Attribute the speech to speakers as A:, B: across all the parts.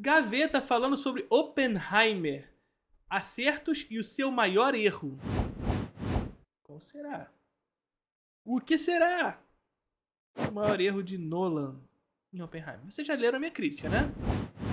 A: Gaveta falando sobre Oppenheimer. Acertos e o seu maior erro. Qual será? O que será o maior erro de Nolan em Oppenheimer? Vocês já leram a minha crítica, né?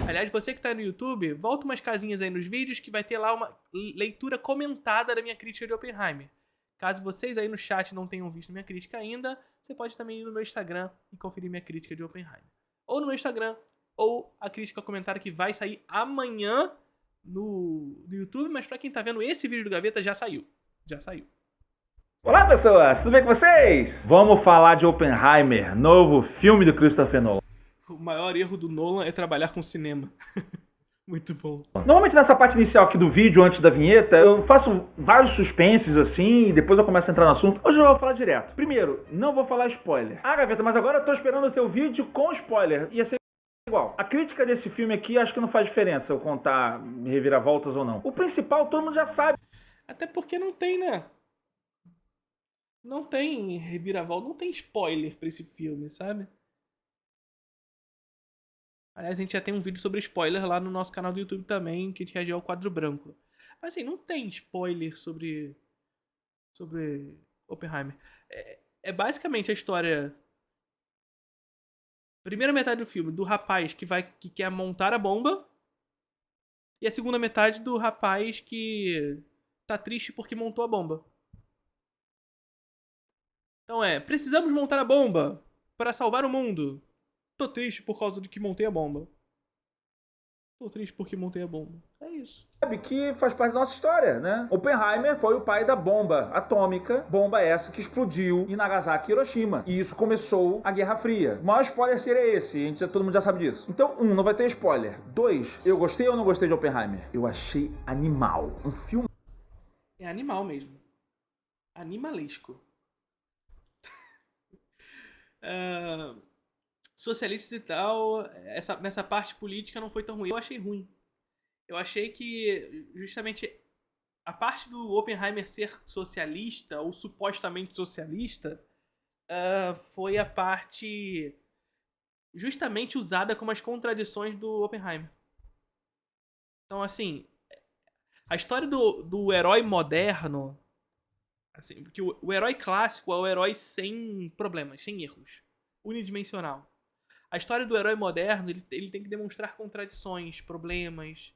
A: Aliás, você que tá no YouTube, volta umas casinhas aí nos vídeos que vai ter lá uma leitura comentada da minha crítica de Oppenheimer. Caso vocês aí no chat não tenham visto minha crítica ainda, você pode também ir no meu Instagram e conferir minha crítica de Oppenheimer. Ou no meu Instagram, ou a crítica comentada que vai sair amanhã no YouTube, mas pra quem tá vendo esse vídeo do Gaveta, já saiu. Já saiu.
B: Olá pessoas, tudo bem com vocês? Vamos falar de Oppenheimer, novo filme do Christopher Nolan.
A: O maior erro do Nolan é trabalhar com cinema. Muito bom.
B: Normalmente nessa parte inicial aqui do vídeo, antes da vinheta, eu faço vários suspenses assim, e depois eu começo a entrar no assunto. Hoje eu vou falar direto. Primeiro, não vou falar spoiler. Ah, Gaveta, mas agora eu tô esperando o teu vídeo com spoiler. Ia ser igual. A crítica desse filme aqui acho que não faz diferença eu contar reviravoltas ou não. O principal todo mundo já sabe.
A: Até porque não tem, né? Não tem reviravolta, não tem spoiler pra esse filme, sabe? Aliás, a gente já tem um vídeo sobre spoiler lá no nosso canal do YouTube também, que a gente reagiu ao quadro branco. Mas assim, não tem spoiler sobre Oppenheimer. É basicamente a história... Primeira metade do filme, do rapaz que quer montar a bomba. E a segunda metade do rapaz que tá triste porque montou a bomba. Então precisamos montar a bomba para salvar o mundo. Tô triste por causa de que montei a bomba. Tô triste porque montei a bomba. É isso.
B: Sabe que faz parte da nossa história, né? Oppenheimer foi o pai da bomba atômica, bomba essa que explodiu em Nagasaki e Hiroshima. E isso começou a Guerra Fria. O maior spoiler seria esse, todo mundo já sabe disso. Então, não vai ter spoiler. 2, eu gostei ou não gostei de Oppenheimer? Eu achei animal. Um filme...
A: É animal mesmo. Animalesco. Socialistas e tal, nessa parte política não foi tão ruim. Eu achei ruim. Eu achei que justamente a parte do Oppenheimer ser socialista, ou supostamente socialista, foi a parte justamente usada como as contradições do Oppenheimer. Então, assim, a história do herói moderno, assim, porque o herói clássico é o herói sem problemas, sem erros, unidimensional. A história do herói moderno, ele tem que demonstrar contradições, problemas.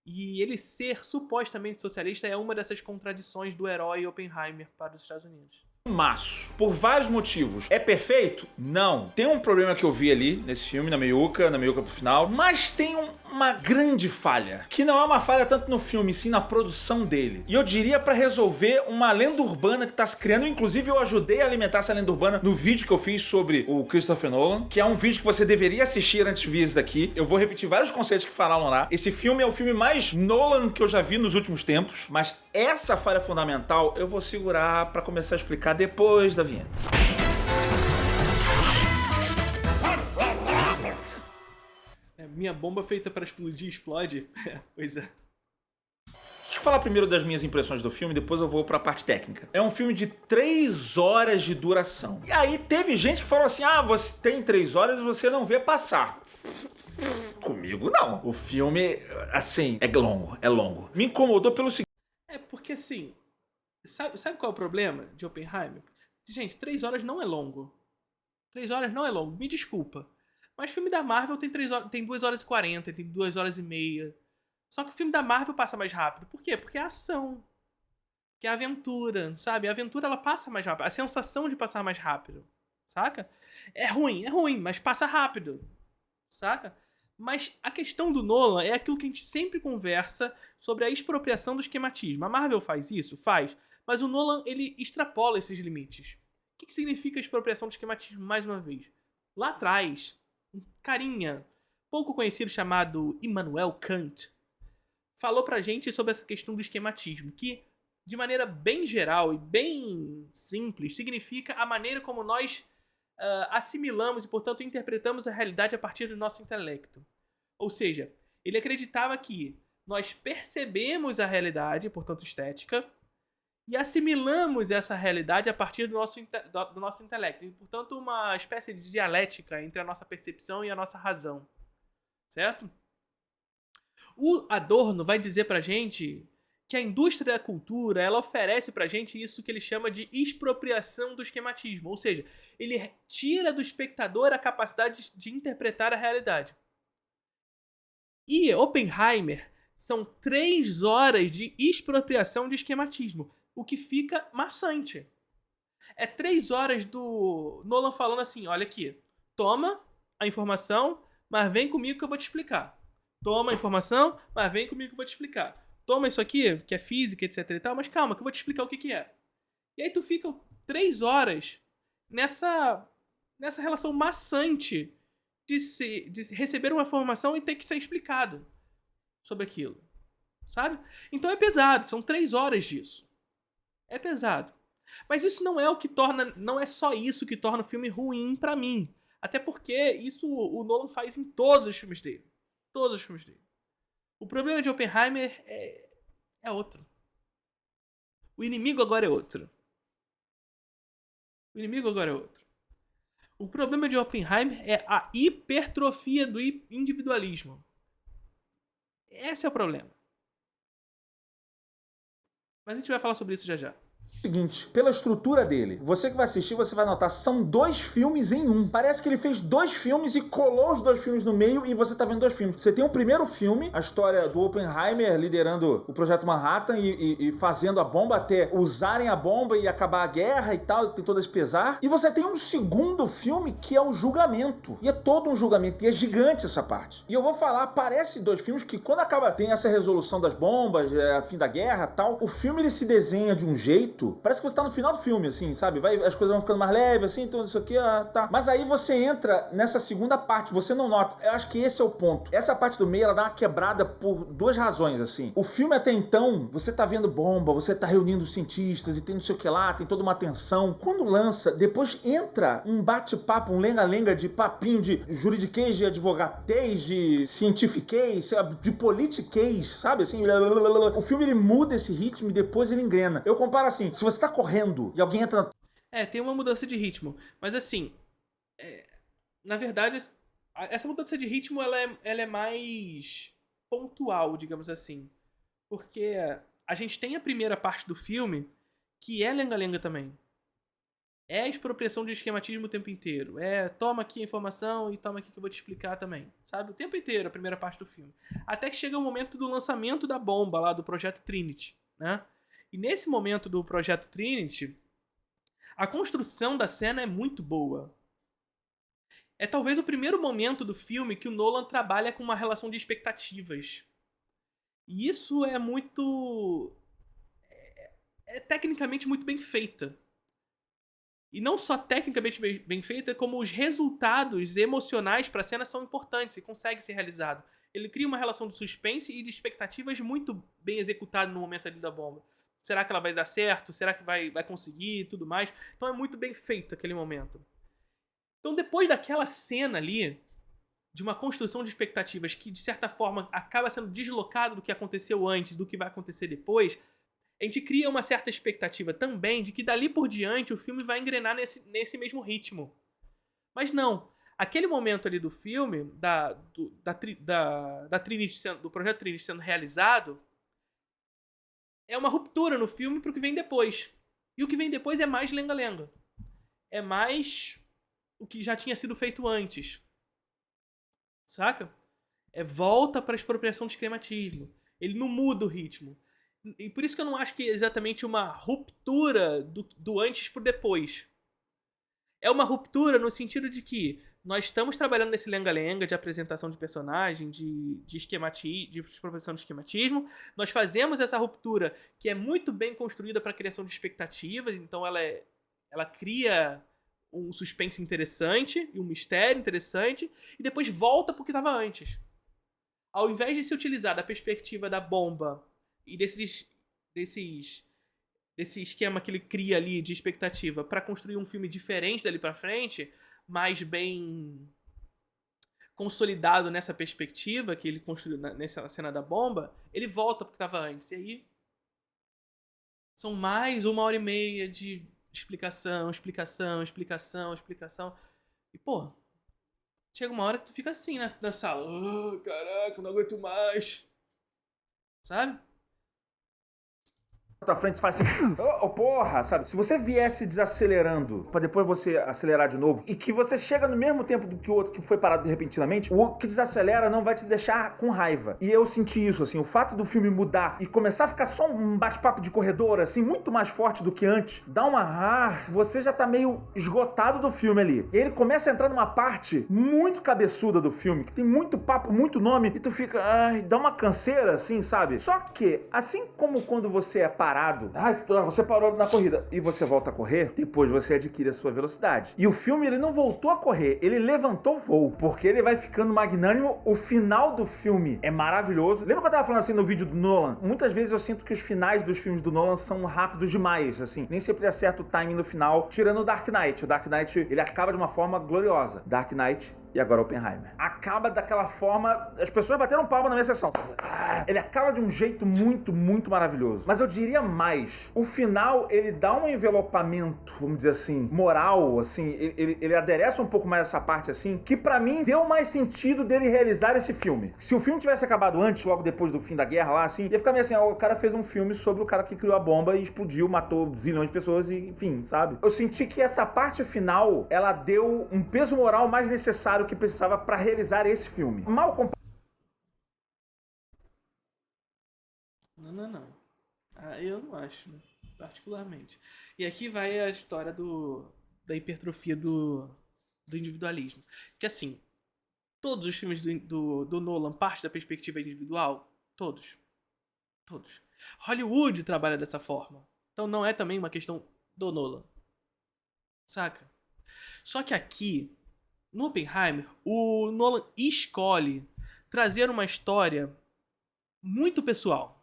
A: E ele ser supostamente socialista é uma dessas contradições do herói Oppenheimer para os Estados Unidos.
B: Maço, por vários motivos. É perfeito? Não. Tem um problema que eu vi ali nesse filme, na meiuca pro final, mas tem uma grande falha, que não é uma falha tanto no filme, sim na produção dele. E eu diria pra resolver uma lenda urbana que tá se criando, inclusive eu ajudei a alimentar essa lenda urbana no vídeo que eu fiz sobre o Christopher Nolan, que é um vídeo que você deveria assistir antes de vir esse daqui. Eu vou repetir vários conceitos que falaram lá. Esse filme é o filme mais Nolan que eu já vi nos últimos tempos, mas essa falha fundamental eu vou segurar pra começar a explicar depois da vinheta.
A: Minha bomba feita para explodir explode? Pois é.
B: Deixa eu falar primeiro das minhas impressões do filme, depois eu vou pra parte técnica. É um filme de 3 horas de duração. E aí teve gente que falou assim, você tem 3 horas e você não vê passar. Comigo não. O filme, assim, é longo. Me incomodou pelo seguinte...
A: Porque assim, sabe qual é o problema de Oppenheimer? Gente, 3 horas não é longo. 3 horas não é longo, me desculpa. Mas filme da Marvel tem 2 horas e 40, tem 2 horas e meia. Só que o filme da Marvel passa mais rápido. Por quê? Porque é ação. Que é aventura, sabe? A aventura ela passa mais rápido. A sensação de passar mais rápido, saca? É ruim, mas passa rápido, saca? Mas a questão do Nolan é aquilo que a gente sempre conversa sobre a expropriação do esquematismo. A Marvel faz isso? Faz. Mas o Nolan, ele extrapola esses limites. O que significa a expropriação do esquematismo, mais uma vez? Lá atrás, um carinha pouco conhecido chamado Immanuel Kant falou pra gente sobre essa questão do esquematismo, que, de maneira bem geral e bem simples, significa a maneira como nós assimilamos e, portanto, interpretamos a realidade a partir do nosso intelecto. Ou seja, ele acreditava que nós percebemos a realidade, portanto estética, e assimilamos essa realidade a partir do nosso intelecto. E, portanto, uma espécie de dialética entre a nossa percepção e a nossa razão. Certo? O Adorno vai dizer pra gente que a indústria da cultura, ela oferece pra gente isso que ele chama de expropriação do esquematismo, ou seja, ele tira do espectador a capacidade de interpretar a realidade. E Oppenheimer são 3 horas de expropriação de esquematismo, o que fica maçante. É 3 horas do Nolan falando assim, olha aqui, toma a informação, mas vem comigo que eu vou te explicar. Toma a informação, mas vem comigo que eu vou te explicar. Toma isso aqui, que é física, etc e tal, mas calma, que eu vou te explicar o que que é. E aí tu fica 3 horas nessa relação maçante de receber uma informação e ter que ser explicado sobre aquilo. Sabe? Então é pesado, são 3 horas disso. É pesado. Mas isso não é o que torna, não é só isso que torna o filme ruim pra mim. Até porque isso o Nolan faz em todos os filmes dele. Todos os filmes dele. O problema de Oppenheimer é outro. O inimigo agora é outro. O inimigo agora é outro. O problema de Oppenheimer é a hipertrofia do individualismo. Esse é o problema. Mas a gente vai falar sobre isso já já.
B: Seguinte, pela estrutura dele, você que vai assistir, você vai notar, são 2 filmes em um. Parece que ele fez 2 filmes e colou os 2 filmes no meio e você tá vendo 2 filmes. Você tem o primeiro filme, a história do Oppenheimer liderando o Projeto Manhattan e fazendo a bomba até usarem a bomba e acabar a guerra e tal, tem todo esse pesar. E você tem um segundo filme que é o julgamento. E é todo um julgamento, e é gigante essa parte. E eu vou falar, parece 2 filmes que quando acaba, tem essa resolução das bombas, fim da guerra e tal, o filme ele se desenha de um jeito. Parece que você tá no final do filme, assim, sabe? As coisas vão ficando mais leves, assim, tudo isso aqui, tá. Mas aí você entra nessa segunda parte, você não nota. Eu acho que esse é o ponto. Essa parte do meio, ela dá uma quebrada por 2 razões, assim. O filme até então, você tá vendo bomba, você tá reunindo cientistas e tem não sei o que lá, tem toda uma tensão. Quando lança, depois entra um bate-papo, um lenga-lenga de papinho de juridiquês, de advogatês, de cientifiquês, de politiquês, sabe? Assim, o filme ele muda esse ritmo e depois ele engrena. Eu comparo assim, se você tá correndo e alguém entra na...
A: tem uma mudança de ritmo. Mas assim, na verdade, essa mudança de ritmo ela é mais pontual, digamos assim. Porque a gente tem a primeira parte do filme que é lenga-lenga também. É expropriação de esquematismo o tempo inteiro. Toma aqui a informação e toma aqui que eu vou te explicar também. Sabe? O tempo inteiro, a primeira parte do filme. Até que chega o momento do lançamento da bomba lá do Projeto Trinity, né? E nesse momento do Projeto Trinity, a construção da cena é muito boa. É talvez o primeiro momento do filme que o Nolan trabalha com uma relação de expectativas. E isso é muito... É tecnicamente muito bem feita. E não só tecnicamente bem feita, como os resultados emocionais para a cena são importantes e conseguem ser realizados. Ele cria uma relação de suspense e de expectativas muito bem executada no momento ali da bomba. Será que ela vai dar certo? Será que vai conseguir e tudo mais? Então é muito bem feito aquele momento. Então depois daquela cena ali, de uma construção de expectativas que de certa forma acaba sendo deslocada do que aconteceu antes, do que vai acontecer depois, a gente cria uma certa expectativa também de que dali por diante o filme vai engrenar nesse mesmo ritmo. Mas não. Aquele momento ali do filme, do Projeto Trinity sendo realizado, é uma ruptura no filme pro que vem depois. E o que vem depois é mais lenga-lenga. É mais o que já tinha sido feito antes. Saca? Volta pra expropriação de esquematismo. Ele não muda o ritmo. E por isso que eu não acho que é exatamente uma ruptura do antes pro depois. É uma ruptura no sentido de que nós estamos trabalhando nesse lenga-lenga de apresentação de personagem, de expropriação de esquematismo. Nós fazemos essa ruptura que é muito bem construída para a criação de expectativas, então ela cria um suspense interessante e um mistério interessante, e depois volta pro que estava antes. Ao invés de se utilizar da perspectiva da bomba e desse esquema que ele cria ali de expectativa para construir um filme diferente dali pra frente, mais bem consolidado nessa perspectiva que ele construiu nessa cena da bomba, ele volta pro que estava antes. E aí são mais 1h30 de explicação. E, chega uma hora que tu fica assim na sala. Oh, caraca, não aguento mais. sabe?
B: Tua frente faz assim, porra, sabe? Se você viesse desacelerando pra depois você acelerar de novo e que você chega no mesmo tempo do que o outro que foi parado repentinamente, o que desacelera não vai te deixar com raiva. E eu senti isso, assim, o fato do filme mudar e começar a ficar só um bate-papo de corredor, assim, muito mais forte do que antes, dá uma você já tá meio esgotado do filme ali. E ele começa a entrar numa parte muito cabeçuda do filme, que tem muito papo, muito nome, e tu fica, dá uma canseira, assim, sabe? Só que, assim como quando você é parado, você parou na corrida e você volta a correr, depois você adquire a sua velocidade. E o filme, ele não voltou a correr, ele levantou o voo, porque ele vai ficando magnânimo. O final do filme é maravilhoso. Lembra que eu tava falando assim no vídeo do Nolan? Muitas vezes eu sinto que os finais dos filmes do Nolan são rápidos demais, assim, nem sempre acerta o timing no final, tirando o Dark Knight. O Dark Knight, ele acaba de uma forma gloriosa. Dark Knight e agora Oppenheimer. Acaba daquela forma... As pessoas bateram palma na minha sessão. Ele acaba de um jeito muito, muito maravilhoso. Mas eu diria mais. O final, ele dá um envelopamento, vamos dizer assim, moral, assim. Ele adereça um pouco mais essa parte, assim, que pra mim deu mais sentido dele realizar esse filme. Se o filme tivesse acabado antes, logo depois do fim da guerra lá, assim, ia ficar meio assim, o cara fez um filme sobre o cara que criou a bomba e explodiu, matou zilhões de pessoas e, enfim, sabe? Eu senti que essa parte final, ela deu um peso moral mais necessário que precisava pra realizar esse filme. Mal comparado.
A: Não. Eu não acho, né? Particularmente. E aqui vai a história da hipertrofia do individualismo. Que assim, todos os filmes do Nolan partem da perspectiva individual? Todos. Todos. Hollywood trabalha dessa forma. Então não é também uma questão do Nolan. Saca? Só que aqui, no Oppenheimer, o Nolan escolhe trazer uma história muito pessoal.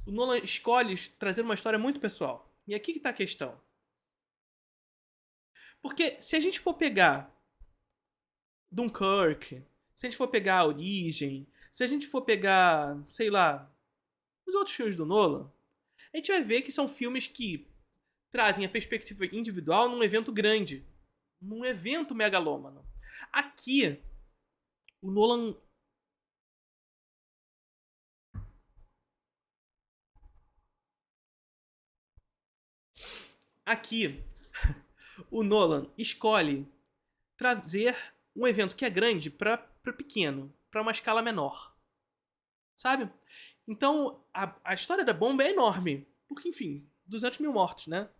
A: O Nolan escolhe trazer uma história muito pessoal. E aqui que tá a questão. Porque se a gente for pegar Dunkirk, se a gente for pegar A Origem, se a gente for pegar, sei lá, os outros filmes do Nolan, a gente vai ver que são filmes que trazem a perspectiva individual num evento grande, num evento megalômano. Aqui, o Nolan... Aqui, o Nolan escolhe trazer um evento que é grande para pequeno, para uma escala menor. Sabe? Então, a história da bomba é enorme. Porque, enfim, 200 mil mortos, né?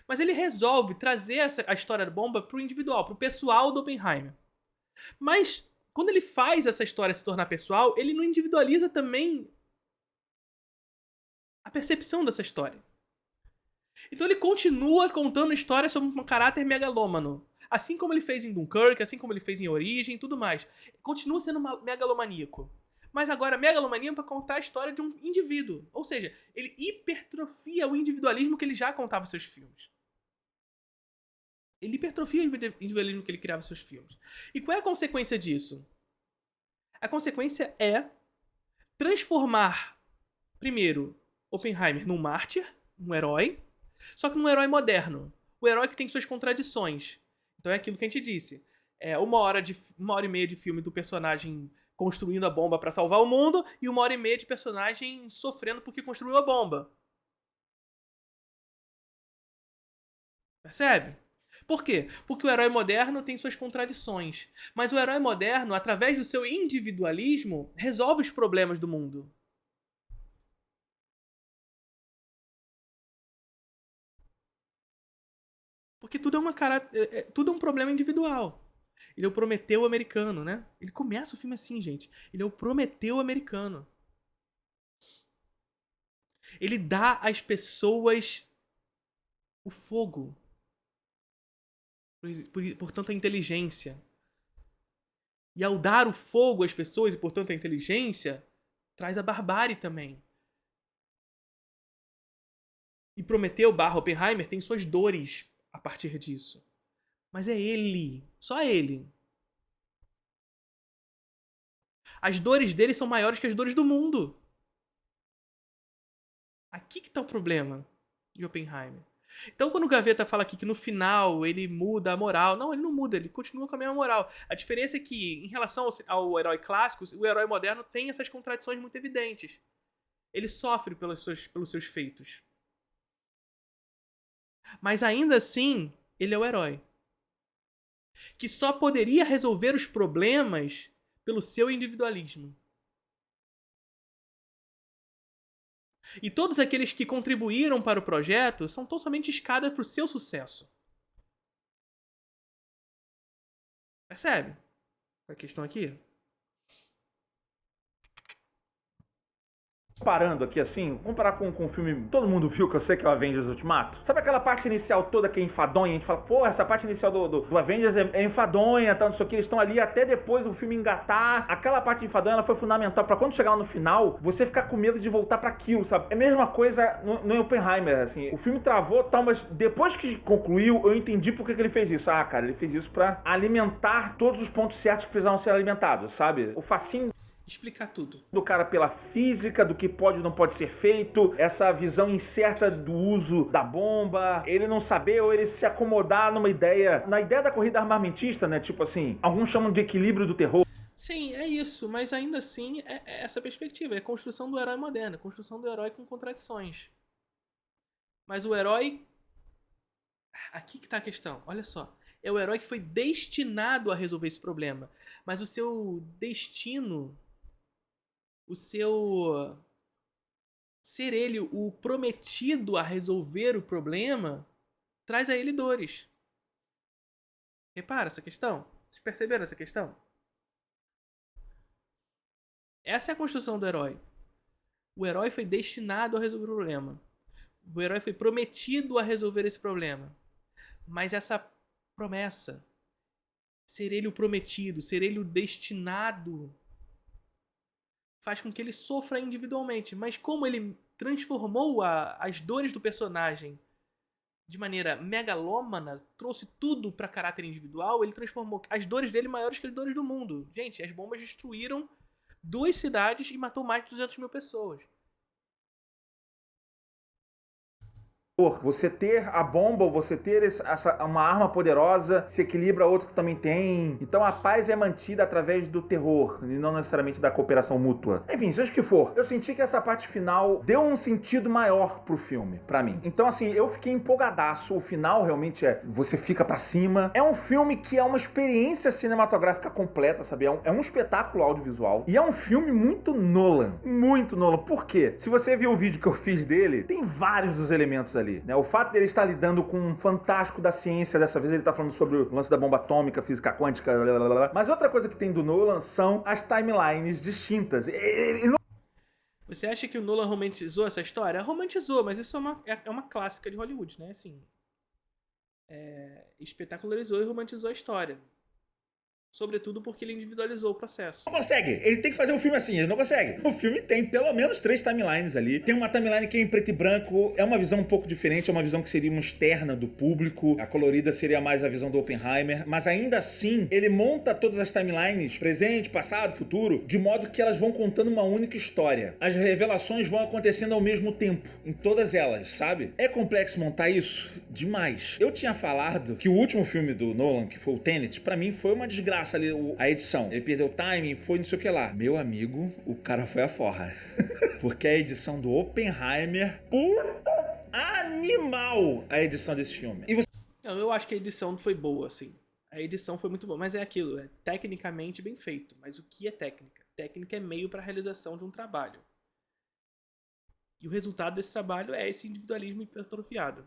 A: Mas ele resolve trazer a história da bomba pro individual, pro pessoal do Oppenheimer. Mas, quando ele faz essa história se tornar pessoal, ele não individualiza também a percepção dessa história. Então ele continua contando histórias sobre um caráter megalômano. Assim como ele fez em Dunkirk, assim como ele fez em Origem e tudo mais. Continua sendo megalomaníaco. Mas agora, megalomania para contar a história de um indivíduo. Ou seja, ele hipertrofia o individualismo que ele já contava em seus filmes. Ele hipertrofia o individualismo que ele criava em seus filmes. E qual é a consequência disso? A consequência é transformar, primeiro, Oppenheimer num mártir, um herói, só que num herói moderno. O herói que tem suas contradições. Então é aquilo que a gente disse. É uma hora e meia de filme do personagem construindo a bomba pra salvar o mundo e 1h30 de personagem sofrendo porque construiu a bomba. Percebe? Por quê? Porque o herói moderno tem suas contradições. Mas o herói moderno, através do seu individualismo, resolve os problemas do mundo. Porque tudo tudo é um problema individual. Ele é o Prometeu americano, né? Ele começa o filme assim, gente. Ele é o Prometeu americano. Ele dá às pessoas o fogo. Portanto, a inteligência. E ao dar o fogo às pessoas e, portanto, a inteligência, traz a barbárie também. E Prometeu / Oppenheimer tem suas dores a partir disso. Mas é ele. Só ele. As dores dele são maiores que as dores do mundo. Aqui que tá o problema de Oppenheimer. Então quando o Gaveta fala aqui que no final ele muda a moral, não, ele não muda, ele continua com a mesma moral. A diferença é que, em relação ao herói clássico, o herói moderno tem essas contradições muito evidentes. Ele sofre pelos seus feitos. Mas ainda assim, ele é o herói. Que só poderia resolver os problemas pelo seu individualismo. E todos aqueles que contribuíram para o projeto são tão somente escadas para o seu sucesso. Percebe a questão aqui?
B: Parando aqui assim, comparar com o filme todo mundo viu, que eu sei que é o Avengers Ultimato. Sabe aquela parte inicial toda que é enfadonha? A gente fala, pô, essa parte inicial do Avengers é enfadonha, tal, não sei o que, eles estão ali até depois o filme engatar. Aquela parte enfadonha, ela foi fundamental pra quando chegar lá no final, você ficar com medo de voltar pra aquilo, sabe? É a mesma coisa no Oppenheimer, assim. O filme travou, tal, mas depois que concluiu, eu entendi por que ele fez isso. Ah, cara, ele fez isso pra alimentar todos os pontos certos que precisavam ser alimentados, sabe? O fascínio
A: Explicar tudo.
B: do cara pela física, do que pode ou não pode ser feito, essa visão incerta do uso da bomba, ele não saber ou ele se acomodar numa ideia, na ideia da corrida armamentista, né? Tipo assim, alguns chamam de equilíbrio do terror.
A: Sim, é isso, mas ainda assim é essa perspectiva, é a construção do herói moderno, a construção do herói com contradições. Mas o herói... Aqui que tá a questão, olha só. É o herói que foi destinado a resolver esse problema, mas o seu destino... O seu ser ele o prometido a resolver o problema traz a ele dores. Repara essa questão? Vocês perceberam essa questão? Essa é a construção do herói. O herói foi destinado a resolver o problema. O herói foi prometido a resolver esse problema. Mas essa promessa, ser ele o prometido, ser ele o destinado, faz com que ele sofra individualmente. Mas como ele transformou as dores do personagem de maneira megalômana, trouxe tudo para caráter individual, ele transformou as dores dele maiores que as dores do mundo. Gente, as bombas destruíram 2 cidades e matou mais de 200 mil pessoas.
B: Você ter a bomba, ou você ter uma arma poderosa, se equilibra a outra que também tem. Então a paz é mantida através do terror, e não necessariamente da cooperação mútua. Enfim, seja o que for, eu senti que essa parte final deu um sentido maior pro filme, pra mim. Então assim, eu fiquei empolgadaço. O final realmente você fica pra cima. É um filme que é uma experiência cinematográfica completa, sabe? É um espetáculo audiovisual. E é um filme muito Nolan. Muito Nolan. Por quê? Se você viu o vídeo que eu fiz dele, tem vários dos elementos ali. Né? O fato dele estar lidando com um fantástico da ciência, dessa vez ele está falando sobre o lance da bomba atômica, física quântica, blá, blá, blá. Mas outra coisa que tem do Nolan são as timelines distintas.
A: Você acha que o Nolan romantizou essa história? Romantizou, mas isso é uma clássica de Hollywood, né? Assim, espetacularizou e romantizou a história. Sobretudo porque ele individualizou o processo.
B: Não consegue. Ele tem que fazer um filme assim, ele não consegue. O filme tem pelo menos 3 timelines ali. Tem uma timeline que é em preto e branco, é uma visão um pouco diferente, é uma visão que seria uma externa do público. A colorida seria mais a visão do Oppenheimer. Mas ainda assim, ele monta todas as timelines, presente, passado, futuro, de modo que elas vão contando uma única história. As revelações vão acontecendo ao mesmo tempo, em todas elas, sabe? É complexo montar isso? Demais. Eu tinha falado que o último filme do Nolan, que foi o Tenet, pra mim foi uma desgraça ali, a edição. Ele perdeu o timing, foi não sei o que lá. Meu amigo, o cara foi a forra. Porque a edição do Oppenheimer, puta animal a edição desse filme. E você...
A: Não, eu acho que a edição foi boa, assim. A edição foi muito boa, mas é aquilo, é tecnicamente bem feito. Mas o que é técnica? Técnica é meio para a realização de um trabalho. E o resultado desse trabalho é esse individualismo hipertrofiado.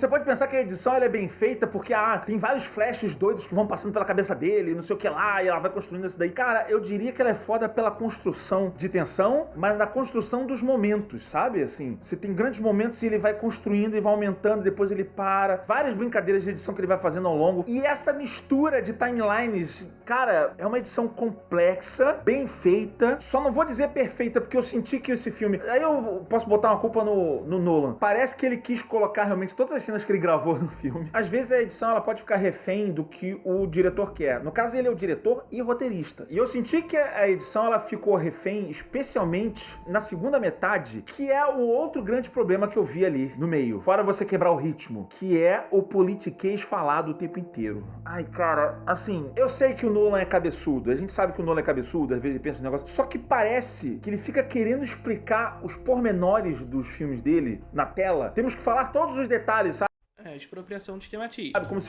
B: Você pode pensar que a edição ela é bem feita porque tem vários flashes doidos que vão passando pela cabeça dele, não sei o que lá, e ela vai construindo isso daí. Cara, eu diria que ela é foda pela construção de tensão, mas na construção dos momentos, sabe? Assim, você tem grandes momentos e ele vai construindo e vai aumentando, depois ele para. Várias brincadeiras de edição que ele vai fazendo ao longo. E essa mistura de timelines, cara, é uma edição complexa, bem feita. Só não vou dizer perfeita, porque eu senti que esse filme... Aí eu posso botar uma culpa no Nolan. Parece que ele quis colocar realmente todas as cenas que ele gravou no filme. Às vezes a edição ela pode ficar refém do que o diretor quer. No caso, ele é o diretor e roteirista. E eu senti que a edição ela ficou refém, especialmente na segunda metade, que é o outro grande problema que eu vi ali no meio. Fora você quebrar o ritmo, que é o politiquês falado o tempo inteiro. Ai, cara, assim, eu sei que o Nolan é cabeçudo. A gente sabe que o Nolan é cabeçudo, às vezes ele pensa no negócio. Só que parece que ele fica querendo explicar os pormenores dos filmes dele na tela. Temos que falar todos os detalhes, sabe?
A: Expropriação de esquematismo.
B: Como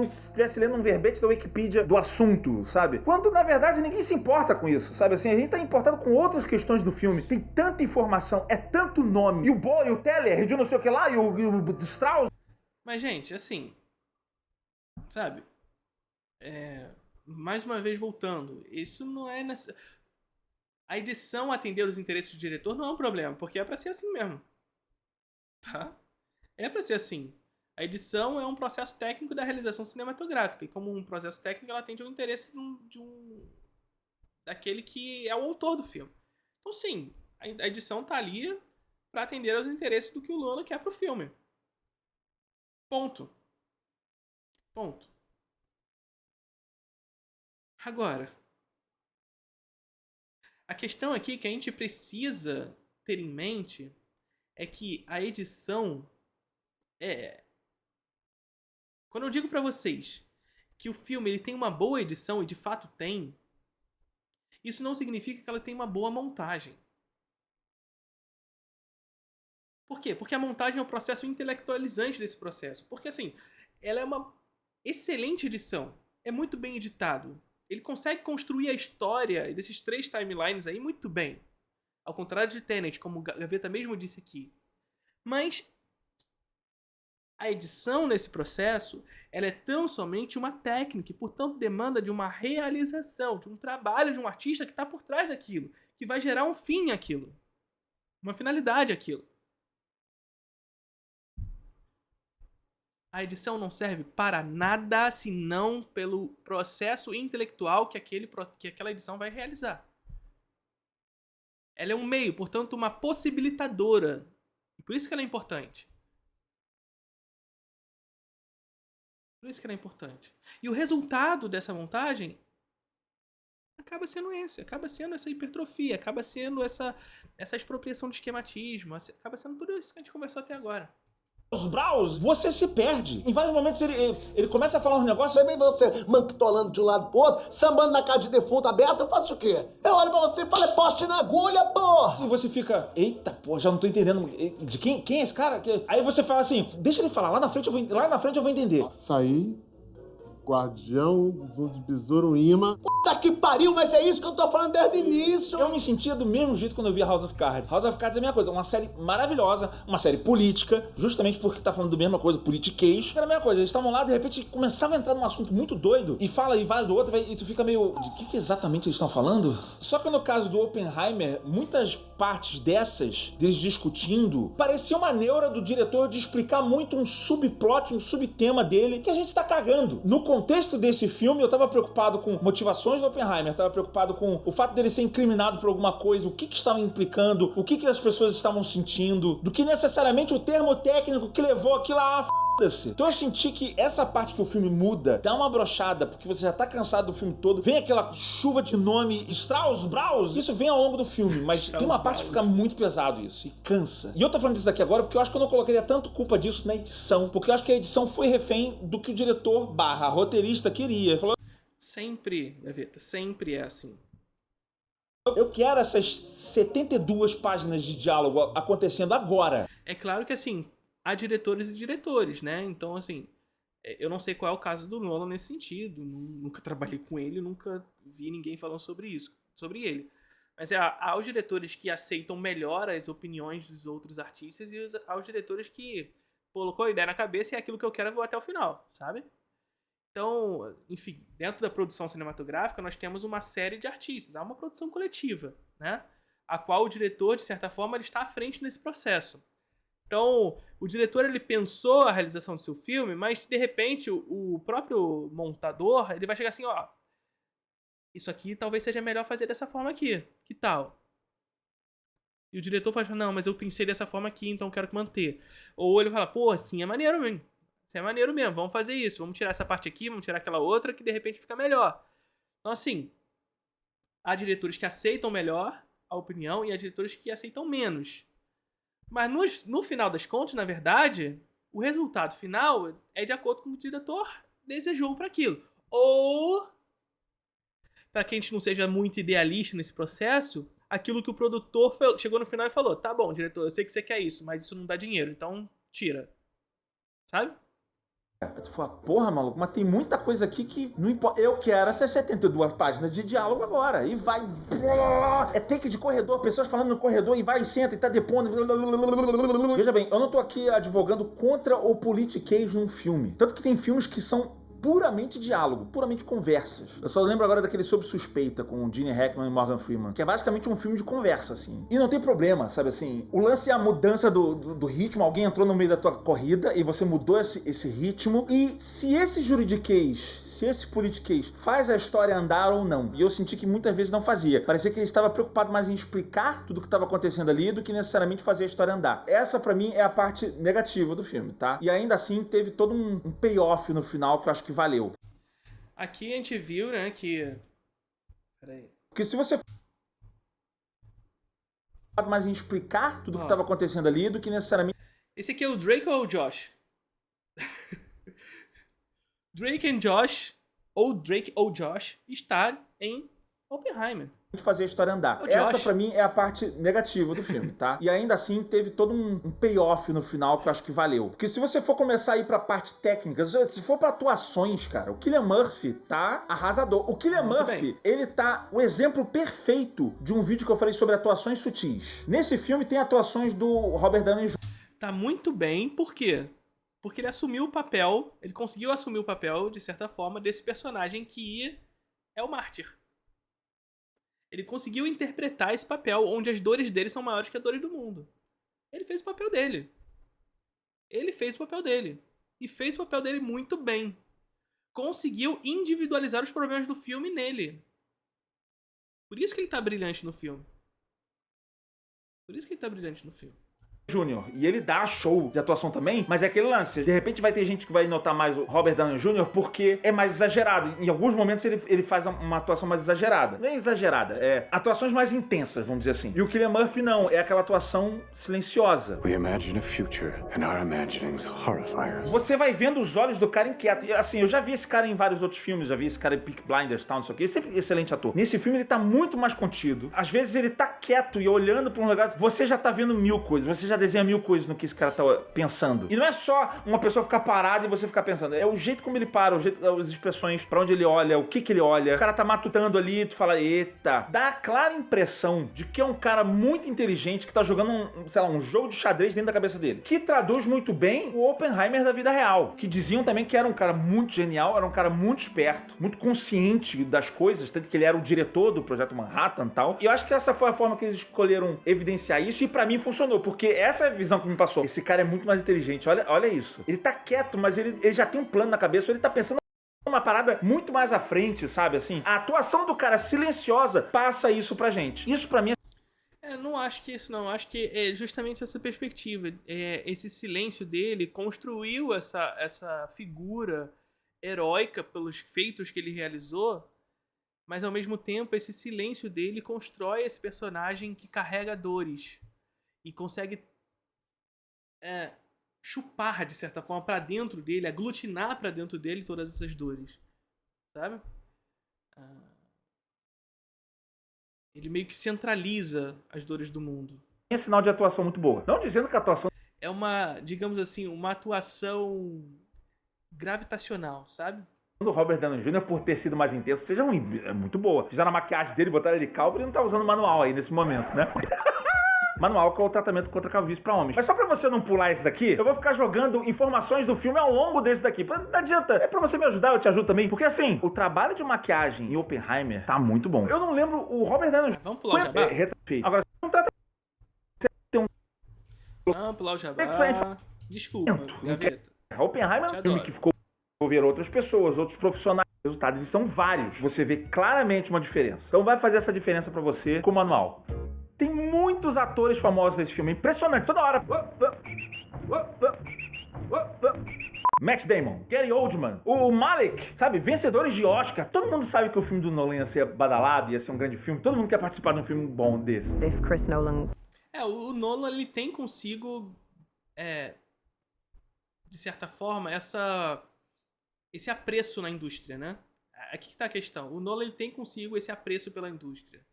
B: se estivesse lendo um verbete da Wikipedia do assunto, sabe? Quando, na verdade, ninguém se importa com isso, sabe? Assim, a gente tá importado com outras questões do filme. Tem tanta informação, é tanto nome. E o Boy, o Teller, e o não sei o que lá, e o Strauss.
A: Mas, gente, assim, sabe? Mais uma vez voltando, isso não é... A edição atender os interesses do diretor não é um problema, porque é pra ser assim mesmo. Tá? É pra ser assim. A edição é um processo técnico da realização cinematográfica, e como um processo técnico, ela atende ao interesse daquele que é o autor do filme. Então, sim, a edição tá ali para atender aos interesses do que o Nolan quer pro filme. Ponto. Ponto. Agora, a questão aqui que a gente precisa ter em mente é que a edição Quando eu digo pra vocês que o filme ele tem uma boa edição, e de fato tem, isso não significa que ela tem uma boa montagem. Por quê? Porque a montagem é o processo intelectualizante desse processo. Porque, assim, ela é uma excelente edição. É muito bem editado. Ele consegue construir a história desses 3 timelines aí muito bem. Ao contrário de Tenet, como o Gaveta mesmo disse aqui. Mas a edição nesse processo, ela é tão somente uma técnica e, portanto, demanda de uma realização, de um trabalho de um artista que está por trás daquilo, que vai gerar um fim àquilo, uma finalidade àquilo. A edição não serve para nada senão pelo processo intelectual que aquela edição vai realizar. Ela é um meio, portanto, uma possibilitadora. E por isso que ela é importante. Por isso que ela é importante. E o resultado dessa montagem acaba sendo esse. Acaba sendo essa hipertrofia. Acaba sendo essa expropriação de esquematismo. Acaba sendo tudo isso que a gente conversou até agora.
C: Os Braus, você se perde. Em vários momentos ele começa a falar uns negócios, aí vem você manctolando de um lado pro outro, sambando na casa de defunto aberta, eu faço o quê? Eu olho pra você e falo, é poste na agulha, porra!
B: E você fica, eita, pô, já não tô entendendo. De quem é esse cara? Aí você fala assim, deixa ele falar, lá na frente eu vou entender.
D: Açaí, Guardião, Zoom de Besouro, Imã.
C: Puta que pariu, mas é isso que eu tô falando desde o início.
B: Eu me sentia do mesmo jeito quando eu via House of Cards. House of Cards é a mesma coisa, uma série maravilhosa, uma série política, justamente porque tá falando da mesma coisa, politiquês. Era a mesma coisa, eles estavam lá, de repente começava a entrar num assunto muito doido, e fala e vai do outro, e tu fica meio, de que exatamente eles estão falando? Só que no caso do Oppenheimer, muitas partes dessas, deles discutindo, parecia uma neura do diretor de explicar muito um subplot, um subtema dele, que a gente tá cagando. No contexto desse filme, eu tava preocupado com motivações do Oppenheimer, tava preocupado com o fato dele ser incriminado por alguma coisa, o que estava implicando, o que as pessoas estavam sentindo, do que necessariamente o termo técnico que levou aquilo a foda-se. Então eu senti que essa parte que o filme muda, dá uma brochada, porque você já tá cansado do filme todo, vem aquela chuva de nome Strauss, Braus, isso vem ao longo do filme, mas tem uma parte que fica muito pesado isso, e cansa. E eu tô falando disso daqui agora porque eu acho que eu não colocaria tanto culpa disso na edição, porque eu acho que a edição foi refém do que o diretor / roteirista queria. Ele falou,
A: sempre, Gaveta, sempre é assim.
B: Eu quero essas 72 páginas de diálogo acontecendo agora.
A: É claro que, assim, há diretores e diretores, né? Então, assim, eu não sei qual é o caso do Nolan nesse sentido. Nunca trabalhei com ele, nunca vi ninguém falando sobre isso, sobre ele. Mas há os diretores que aceitam melhor as opiniões dos outros artistas, e há os diretores que colocou a ideia na cabeça e é aquilo que eu quero, eu vou até o final, sabe? Então, enfim, dentro da produção cinematográfica nós temos uma série de artistas, há uma produção coletiva, né? A qual o diretor, de certa forma, ele está à frente nesse processo. Então, o diretor ele pensou a realização do seu filme, mas de repente o próprio montador ele vai chegar assim, ó, isso aqui talvez seja melhor fazer dessa forma aqui, que tal? E o diretor pode falar, não, mas eu pensei dessa forma aqui, então eu quero manter. Ou ele fala, pô, assim é maneiro mesmo. Assim é maneiro mesmo, vamos fazer isso. Vamos tirar essa parte aqui, vamos tirar aquela outra, que de repente fica melhor. Então, assim, há diretores que aceitam melhor a opinião e há diretores que aceitam menos. Mas no final das contas, na verdade, o resultado final é de acordo com o que o diretor desejou para aquilo. Ou, para que a gente não seja muito idealista nesse processo, aquilo que o produtor chegou no final e falou, tá bom, diretor, eu sei que você quer isso, mas isso não dá dinheiro, então tira. Sabe?
B: Você fala, porra, maluco, mas tem muita coisa aqui que não importa. Eu quero essas 72 páginas de diálogo agora. E vai. É take de corredor, pessoas falando no corredor e vai e senta e tá depondo. Veja bem, eu não tô aqui advogando contra o politiquês num filme. Tanto que tem filmes que são puramente diálogo, puramente conversas. Eu só lembro agora daquele Sob Suspeita com o Gene Hackman e Morgan Freeman, que é basicamente um filme de conversa, assim. E não tem problema, sabe assim? O lance é a mudança do ritmo. Alguém entrou no meio da tua corrida e você mudou esse ritmo. E se esse juridiquês, se esse politiquês faz a história andar ou não. E eu senti que muitas vezes não fazia. Parecia que ele estava preocupado mais em explicar tudo o que estava acontecendo ali do que necessariamente fazer a história andar. Essa, pra mim, é a parte negativa do filme, tá? E ainda assim, teve todo um payoff no final que eu acho que valeu.
A: Aqui a gente viu, né, que... Peraí.
B: Porque se você mais em explicar tudo o que estava acontecendo ali do que necessariamente...
A: Esse aqui é o Drake ou o Josh? Drake and Josh, ou Drake ou Josh, está em Oppenheimer.
B: Fazer a história andar. Essa, pra mim, é a parte negativa do filme, tá? E ainda assim, teve todo um payoff no final que eu acho que valeu. Porque se você for começar a ir pra parte técnica, se for pra atuações, cara, o Cillian Murphy tá arrasador. O Cillian Murphy, ele tá o exemplo perfeito de um vídeo que eu falei sobre atuações sutis. Nesse filme tem atuações do Robert Downey Jr.
A: Tá muito bem, por quê? Porque ele assumiu o papel, ele conseguiu assumir o papel, de certa forma, desse personagem que é o mártir. Ele conseguiu interpretar esse papel onde as dores dele são maiores que as dores do mundo. Ele fez o papel dele. Ele fez o papel dele. E fez o papel dele muito bem. Conseguiu individualizar os problemas do filme nele. Por isso que ele tá brilhante no filme. Por isso que ele tá brilhante no filme.
B: Júnior, e ele dá show de atuação também, mas é aquele lance, de repente vai ter gente que vai notar mais o Robert Downey Jr. porque é mais exagerado, em alguns momentos ele faz uma atuação mais exagerada, nem exagerada, é atuações mais intensas, vamos dizer assim, e o Cillian Murphy não, é aquela atuação silenciosa.
E: We imagine a future and our imaginings horrify us.
B: Você vai vendo os olhos do cara inquieto, e assim, eu já vi esse cara em vários outros filmes, já vi esse cara em Peaky Blinders, tal, não sei o que, ele é sempre excelente ator. Nesse filme ele tá muito mais contido, às vezes ele tá quieto e olhando pra um lugar, você já tá vendo mil coisas, você já desenha mil coisas no que esse cara tá pensando. E não é só uma pessoa ficar parada e você ficar pensando, é o jeito como ele para, as expressões, pra onde ele olha, o que ele olha. O cara tá matutando ali, tu fala, eita. Dá a clara impressão de que é um cara muito inteligente que tá jogando um jogo de xadrez dentro da cabeça dele. Que traduz muito bem o Oppenheimer da vida real. Que diziam também que era um cara muito genial, era um cara muito esperto, muito consciente das coisas, tanto que ele era o diretor do Projeto Manhattan e tal. E eu acho que essa foi a forma que eles escolheram evidenciar isso e pra mim funcionou, porque essa é a visão que me passou. Esse cara é muito mais inteligente, olha isso. Ele tá quieto, mas ele já tem um plano na cabeça, ele tá pensando uma parada muito mais à frente, sabe, assim. A atuação do cara silenciosa passa isso pra gente. Isso pra mim
A: não acho que isso não. Acho que é justamente essa perspectiva. Esse silêncio dele construiu essa figura heróica pelos feitos que ele realizou, mas ao mesmo tempo esse silêncio dele constrói esse personagem que carrega dores e consegue chupar, de certa forma, pra dentro dele, aglutinar pra dentro dele todas essas dores, sabe? Ele meio que centraliza as dores do mundo.
B: É sinal de atuação muito boa. Não dizendo que a atuação
A: é uma, digamos assim, uma atuação gravitacional, sabe?
B: do Robert Downey Jr. por ter sido mais intenso seja é muito boa. Fizeram a maquiagem dele, botaram ele calvo e ele não tá usando manual aí nesse momento, né? Manual, que é o tratamento contra a calvície pra homens. Mas só pra você não pular esse daqui, eu vou ficar jogando informações do filme ao longo desse daqui. Não adianta. É pra você me ajudar, eu te ajudo também. Porque assim, o trabalho de maquiagem em Oppenheimer tá muito bom. Eu não lembro o Robert Downey Jr.
A: Vamos pular o jabá?
B: Agora, não trata...
A: Vamos pular o jabá. Desculpa, gaveta.
B: Oppenheimer é um filme que ficou ver outras pessoas, outros profissionais. Os resultados são vários. Você vê claramente uma diferença. Então vai fazer essa diferença pra você com o manual. Tem muita muitos atores famosos nesse filme. Impressionante, toda hora. Matt Damon, Gary Oldman, o Malik, sabe, vencedores de Oscar. Todo mundo sabe que o filme do Nolan ia ser badalado, ia ser um grande filme. Todo mundo quer participar de um filme bom desse.
F: If Chris Nolan...
A: O Nolan, ele tem consigo, de certa forma, esse apreço na indústria, né? Aqui que tá a questão. O Nolan, ele tem consigo esse apreço pela indústria.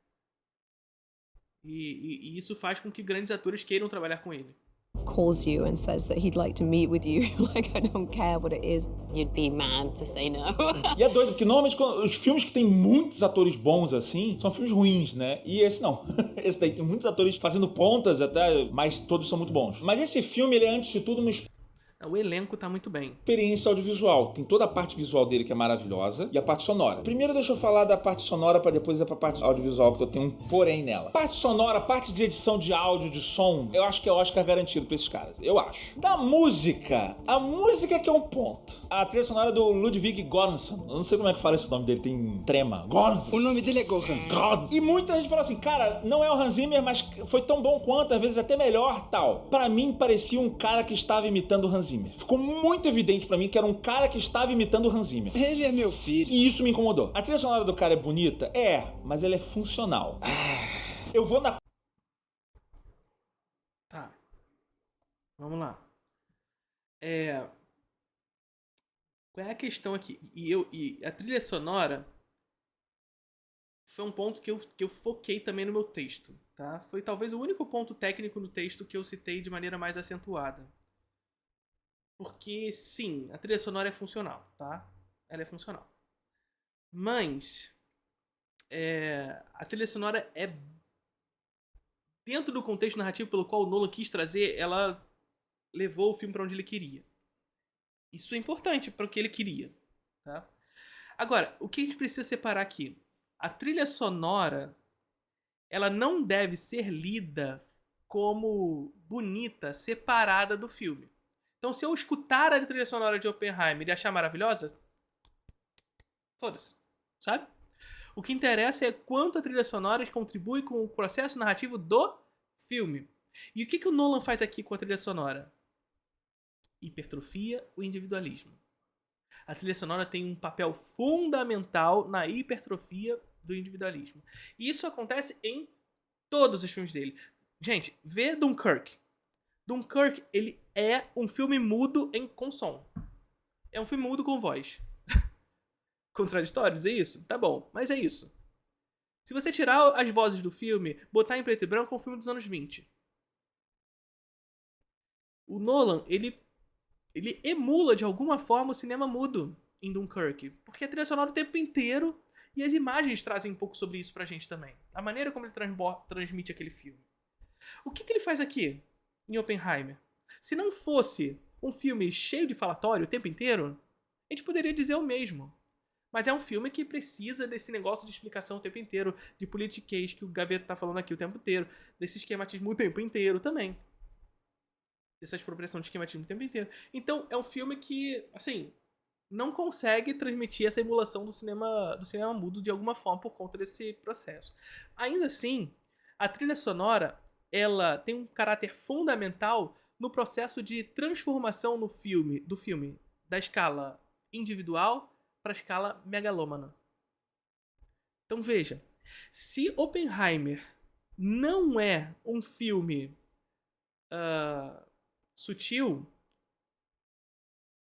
A: E isso faz com que grandes atores queiram trabalhar com ele.
F: calls you and says that he'd like to meet with you, like, I don't care what it is. You'd be mad to say no.
B: E é doido, porque normalmente os filmes que tem muitos atores bons assim, são filmes ruins, né? E esse não. Esse daí tem muitos atores fazendo pontas até, mas todos são muito bons. Mas esse filme, ele é antes de tudo uma
A: O elenco tá muito bem.
B: experiência audiovisual. Tem toda a parte visual dele que é maravilhosa e a parte sonora. Primeiro deixa eu falar da parte sonora pra depois ir pra parte audiovisual, porque eu tenho um porém nela. Parte sonora, parte de edição de áudio, de som, eu acho que é Oscar garantido pra esses caras. Eu acho. Da música, a música que é um ponto. A trilha sonora do Ludwig Göransson. Eu não sei como é que fala esse nome dele, tem trema. Göransson.
G: O nome dele é Gohan.
B: Göransson. E muita gente fala assim, cara, não é o Hans Zimmer, mas foi tão bom quanto, às vezes até melhor, tal. Pra mim, parecia um cara que estava imitando o Hans Zimmer. Ficou muito evidente pra mim que era um cara que estava imitando o Hans Zimmer.
G: Ele é meu filho.
B: E isso me incomodou. A trilha sonora do cara é bonita? É, mas ela é funcional. Eu vou na...
A: Tá. Vamos lá. Qual é a questão aqui? E a trilha sonora foi um ponto que eu foquei também no meu texto, tá? Foi talvez o único ponto técnico no texto que eu citei de maneira mais acentuada. Porque, sim, a trilha sonora é funcional, tá? Ela é funcional. Mas, a trilha sonora é... Dentro do contexto narrativo pelo qual o Nolan quis trazer, ela levou o filme para onde ele queria. Isso é importante para o que ele queria, tá? Agora, o que a gente precisa separar aqui? A trilha sonora, ela não deve ser lida como bonita, separada do filme. Então, se eu escutar a trilha sonora de Oppenheimer e achar maravilhosa, foda-se, sabe? O que interessa é quanto a trilha sonora contribui com o processo narrativo do filme. E o que o Nolan faz aqui com a trilha sonora? Hipertrofia o individualismo. A trilha sonora tem um papel fundamental na hipertrofia do individualismo. E isso acontece em todos os filmes dele. Gente, vê Dunkirk. Dunkirk, ele é um filme mudo com som. É um filme mudo com voz. Contraditório dizer isso? Tá bom, mas é isso. Se você tirar as vozes do filme, botar em preto e branco, é um filme dos anos 20. O Nolan, ele emula de alguma forma o cinema mudo em Dunkirk. Porque a trilha sonora o tempo inteiro e as imagens trazem um pouco sobre isso pra gente também. A maneira como ele transmite aquele filme. O que ele faz aqui em Oppenheimer? Se não fosse um filme cheio de falatório o tempo inteiro, a gente poderia dizer o mesmo. Mas é um filme que precisa desse negócio de explicação o tempo inteiro, de politiquês que o Gaveta tá falando aqui o tempo inteiro, desse esquematismo o tempo inteiro também. Dessa expropriação de esquematismo o tempo inteiro. Então, é um filme que, assim, não consegue transmitir essa emulação do cinema mudo de alguma forma por conta desse processo. Ainda assim, a trilha sonora, ela tem um caráter fundamental no processo de transformação do filme da escala individual para a escala megalômana. Então veja, se Oppenheimer não é um filme sutil,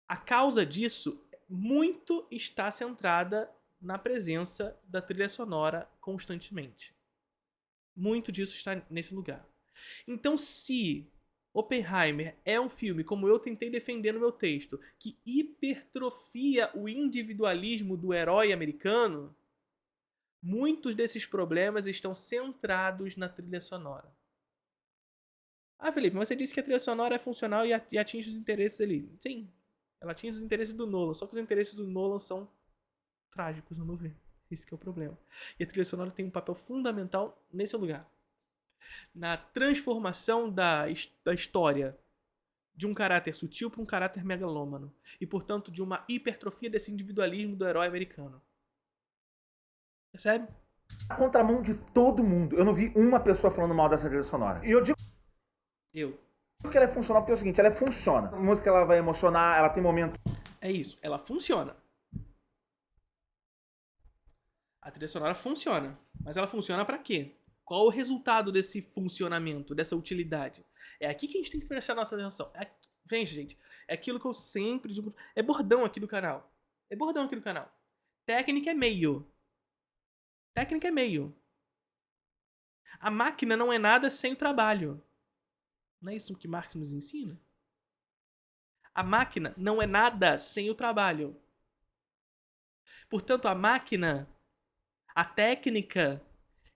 A: a causa disso muito está centrada na presença da trilha sonora constantemente. Muito disso está nesse lugar. Então, se Oppenheimer é um filme, como eu tentei defender no meu texto, que hipertrofia o individualismo do herói americano, muitos desses problemas estão centrados na trilha sonora. Ah, Felipe, mas você disse que a trilha sonora é funcional e atinge os interesses ali. Sim, ela atinge os interesses do Nolan, só que os interesses do Nolan são trágicos, no meu ver. Esse que é o problema. E a trilha sonora tem um papel fundamental nesse lugar. Na transformação da história de um caráter sutil para um caráter megalômano. E, portanto, de uma hipertrofia desse individualismo do herói americano. Percebe?
B: A contramão de todo mundo. Eu não vi uma pessoa falando mal dessa trilha sonora. E eu digo que ela é funcional porque é o seguinte, ela funciona. A música ela vai emocionar, ela tem momento.
A: É isso, ela funciona. A trilha sonora funciona. Mas ela funciona pra quê? Qual o resultado desse funcionamento, dessa utilidade? É aqui que a gente tem que prestar nossa atenção. Vem, gente. É aquilo que eu sempre digo. É bordão aqui do canal. É bordão aqui do canal. Técnica é meio. Técnica é meio. A máquina não é nada sem o trabalho. Não é isso que Marx nos ensina? A máquina não é nada sem o trabalho. Portanto, a máquina, a técnica,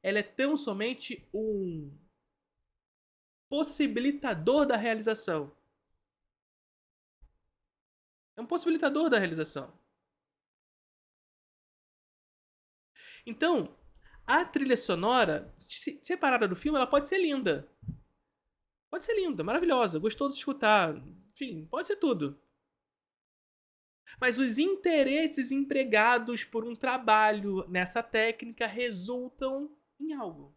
A: ela é tão somente um possibilitador da realização. É um possibilitador da realização. Então, a trilha sonora, separada do filme, ela pode ser linda. Pode ser linda, maravilhosa, gostoso de escutar. Enfim, pode ser tudo. Mas os interesses empregados por um trabalho nessa técnica resultam em algo.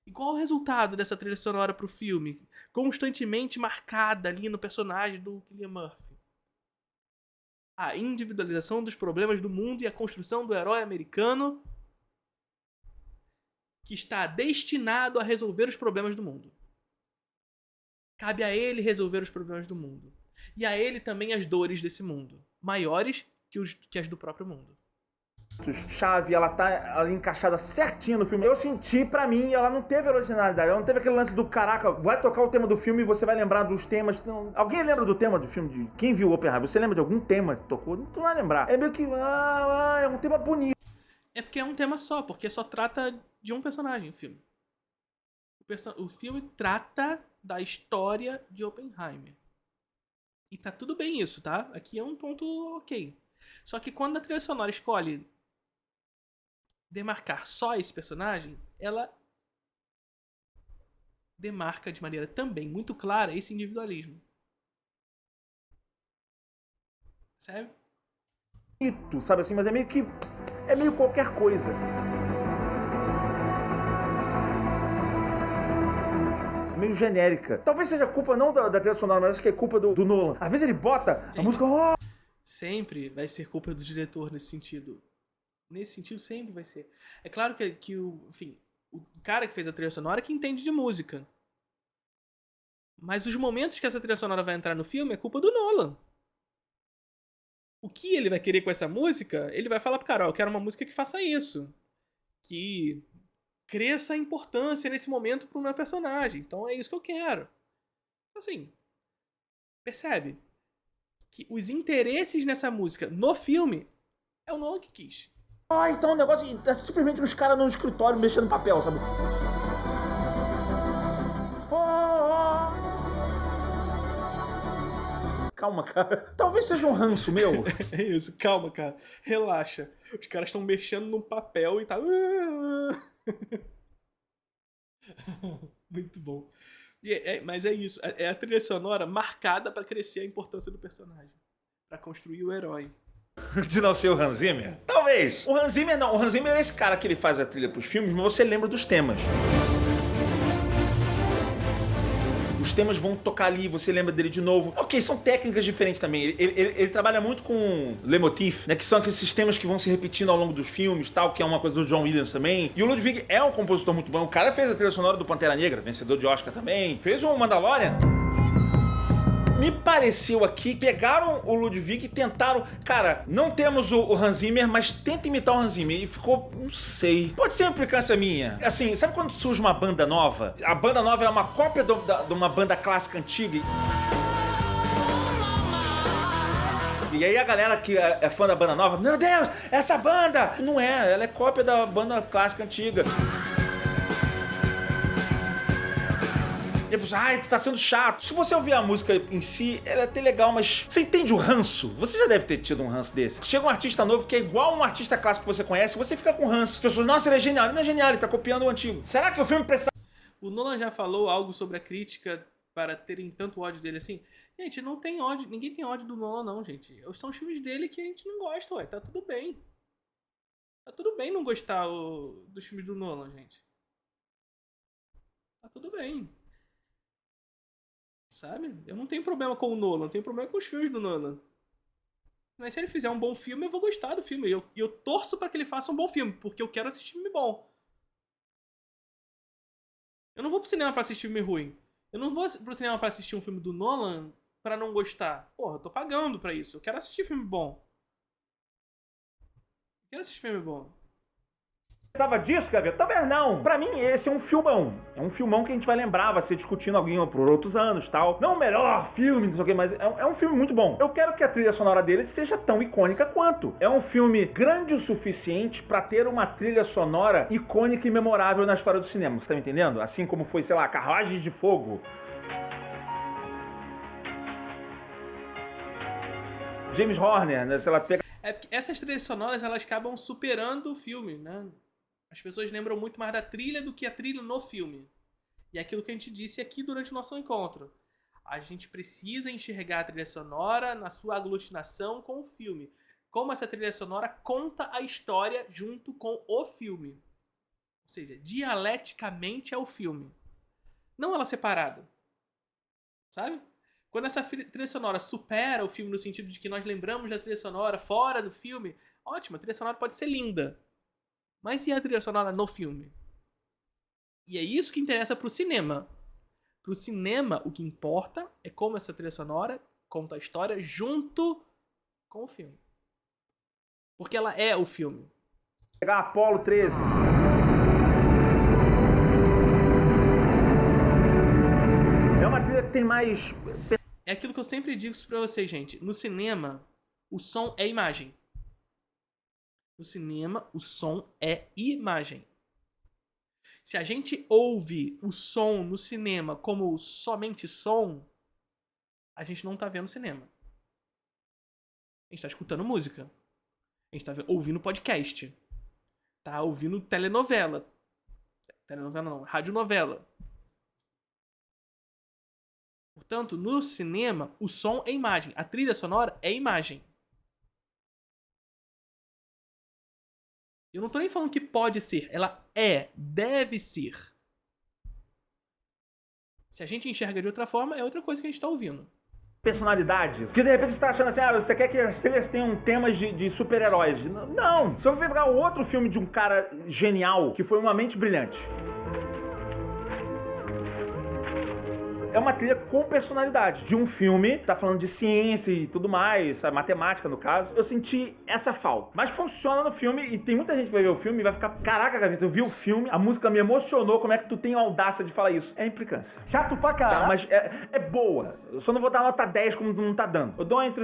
A: E qual é o resultado dessa trilha sonora pro filme? Constantemente marcada ali no personagem do Cillian Murphy. A individualização dos problemas do mundo e a construção do herói americano que está destinado a resolver os problemas do mundo. Cabe a ele resolver os problemas do mundo. E a ele também as dores desse mundo. Maiores que as do próprio mundo.
B: Chave, ela tá ali encaixada certinho no filme. Eu senti, pra mim, ela não teve originalidade. Ela não teve aquele lance do caraca, vai tocar o tema do filme e você vai lembrar dos temas. Não... Alguém lembra do tema do filme? Quem viu o Oppenheimer? Você lembra de algum tema que tocou? Não tu vai lembrar. É meio que... é um tema bonito.
A: É porque é um tema só, porque só trata de um personagem o filme. O filme trata da história de Oppenheimer. E tá tudo bem isso, tá? Aqui é um ponto ok. Só que quando a trilha sonora escolhe demarcar só esse personagem, ela demarca de maneira também muito clara esse individualismo. Sabe?
B: Sabe assim, mas é meio que... é meio qualquer coisa. Meio genérica. Talvez seja culpa não da trilha sonora, mas acho que é culpa do Nolan. Às vezes ele bota a música...
A: Sempre vai ser culpa do diretor nesse sentido. Nesse sentido, sempre vai ser. É claro que o cara que fez a trilha sonora é que entende de música. Mas os momentos que essa trilha sonora vai entrar no filme é culpa do Nolan. O que ele vai querer com essa música, ele vai falar pro cara, eu quero uma música que faça isso. Que cresça a importância nesse momento pro meu personagem. Então é isso que eu quero. Assim, percebe? Que os interesses nessa música no filme é o Nolan que quis.
B: Então o negócio é simplesmente uns caras no escritório mexendo papel, sabe? Calma, cara. Talvez seja um ranço meu.
A: É isso, calma, cara. Relaxa. Os caras estão mexendo num papel e tá... Muito bom. Mas é isso. É a trilha sonora marcada pra crescer a importância do personagem. Pra construir o herói.
B: De não ser o Hans Zimmer? Talvez. O Hans Zimmer não. O Hans Zimmer é esse cara que ele faz a trilha pros filmes, mas você lembra dos temas. Os temas vão tocar ali, você lembra dele de novo. Ok, são técnicas diferentes também. Ele trabalha muito com leitmotiv, né? Que são aqueles sistemas que vão se repetindo ao longo dos filmes, tal, que é uma coisa do John Williams também. E o Ludwig é um compositor muito bom. O cara fez a trilha sonora do Pantera Negra, vencedor de Oscar também. Fez o Mandalorian. Me pareceu aqui, pegaram o Ludwig e tentaram... Cara, não temos o Hans Zimmer, mas tenta imitar o Hans Zimmer. E ficou... não sei. Pode ser uma implicância minha. Assim, sabe quando surge uma banda nova? A banda nova é uma cópia de uma banda clássica antiga. E aí a galera que é fã da banda nova... Meu Deus, essa banda! Não é, ela é cópia da banda clássica antiga. E a pessoa, ai, tu tá sendo chato. Se você ouvir a música em si, ela é até legal, mas você entende o ranço? Você já deve ter tido um ranço desse. Chega um artista novo que é igual a um artista clássico que você conhece, você fica com ranço. As pessoas, nossa, ele é genial. Ele não é genial, ele tá copiando o antigo. Será que o filme precisa...
A: O Nolan já falou algo sobre a crítica para terem tanto ódio dele assim? Gente, não tem ódio, ninguém tem ódio do Nolan não, gente. São os filmes dele que a gente não gosta, ué. Tá tudo bem. Tá tudo bem não gostar dos filmes do Nolan, gente. Tá tudo bem. Sabe? Eu não tenho problema com o Nolan, eu tenho problema com os filmes do Nolan. Mas se ele fizer um bom filme, eu vou gostar do filme. E eu torço pra que ele faça um bom filme, porque eu quero assistir filme bom. Eu não vou pro cinema pra assistir filme ruim. Eu não vou pro cinema pra assistir um filme do Nolan pra não gostar. Porra, eu tô pagando pra isso. Eu quero assistir filme bom. Eu quero assistir filme bom.
B: Precisava disso, Gaveta? Talvez não. Pra mim, esse é um filmão. É um filmão que a gente vai lembrar, vai ser discutindo alguém por outros anos e tal. Não o melhor filme, não sei o que, mas é um filme muito bom. Eu quero que a trilha sonora dele seja tão icônica quanto. É um filme grande o suficiente pra ter uma trilha sonora icônica e memorável na história do cinema. Você tá me entendendo? Assim como foi, sei lá, Carruagens de Fogo. James Horner, né? Sei lá, pega...
A: É porque essas trilhas sonoras, elas acabam superando o filme, né? As pessoas lembram muito mais da trilha do que a trilha no filme. E é aquilo que a gente disse aqui durante o nosso encontro. A gente precisa enxergar a trilha sonora na sua aglutinação com o filme. Como essa trilha sonora conta a história junto com o filme. Ou seja, dialeticamente é o filme. Não ela separada. Sabe? Quando essa trilha sonora supera o filme no sentido de que nós lembramos da trilha sonora fora do filme, ótimo, a trilha sonora pode ser linda. Mas e a trilha sonora no filme? E é isso que interessa pro cinema. Pro cinema, o que importa é como essa trilha sonora conta a história junto com o filme. Porque ela é o filme.
B: Pegar Apollo 13. É uma trilha que tem mais...
A: É aquilo que eu sempre digo pra vocês, gente. No cinema, o som é imagem. No cinema, o som é imagem. Se a gente ouve o som no cinema como somente som, a gente não tá vendo cinema. A gente tá escutando música. A gente tá ouvindo podcast. Tá ouvindo telenovela. Telenovela não, radionovela. Portanto, no cinema, o som é imagem. A trilha sonora é imagem. Eu não tô nem falando que pode ser. Ela deve ser. Se a gente enxerga de outra forma, é outra coisa que a gente tá ouvindo.
B: Personalidade. Porque de repente você tá achando assim, você quer que as trilhas tenham temas de super-heróis. Não! Se eu for pegar outro filme de um cara genial, que foi Uma Mente Brilhante. É uma trilha com personalidade. De um filme, tá falando de ciência e tudo mais, a matemática no caso. Eu senti essa falta. Mas funciona no filme e tem muita gente que vai ver o filme e vai ficar, caraca, Gaveta, eu vi o filme, a música me emocionou, como é que tu tem a audácia de falar isso? É implicância.
C: Chato pra caralho.
B: Tá, mas é boa. Eu só não vou dar nota 10 como tu não tá dando. Eu dou entre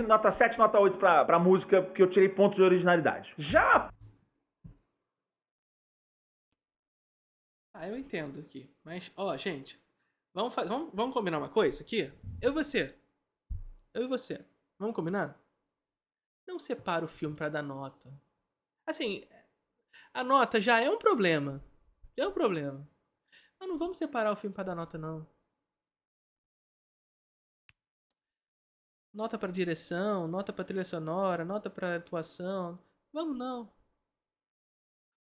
B: nota 7 e nota 8 pra música, porque eu tirei pontos de originalidade. Já...
A: Eu entendo aqui. Mas, gente... Vamos combinar uma coisa aqui? Eu e você. Vamos combinar? Não separa o filme pra dar nota. Assim, a nota já é um problema. Mas não vamos separar o filme pra dar nota, não. Nota pra direção, nota pra trilha sonora, nota pra atuação. Vamos não.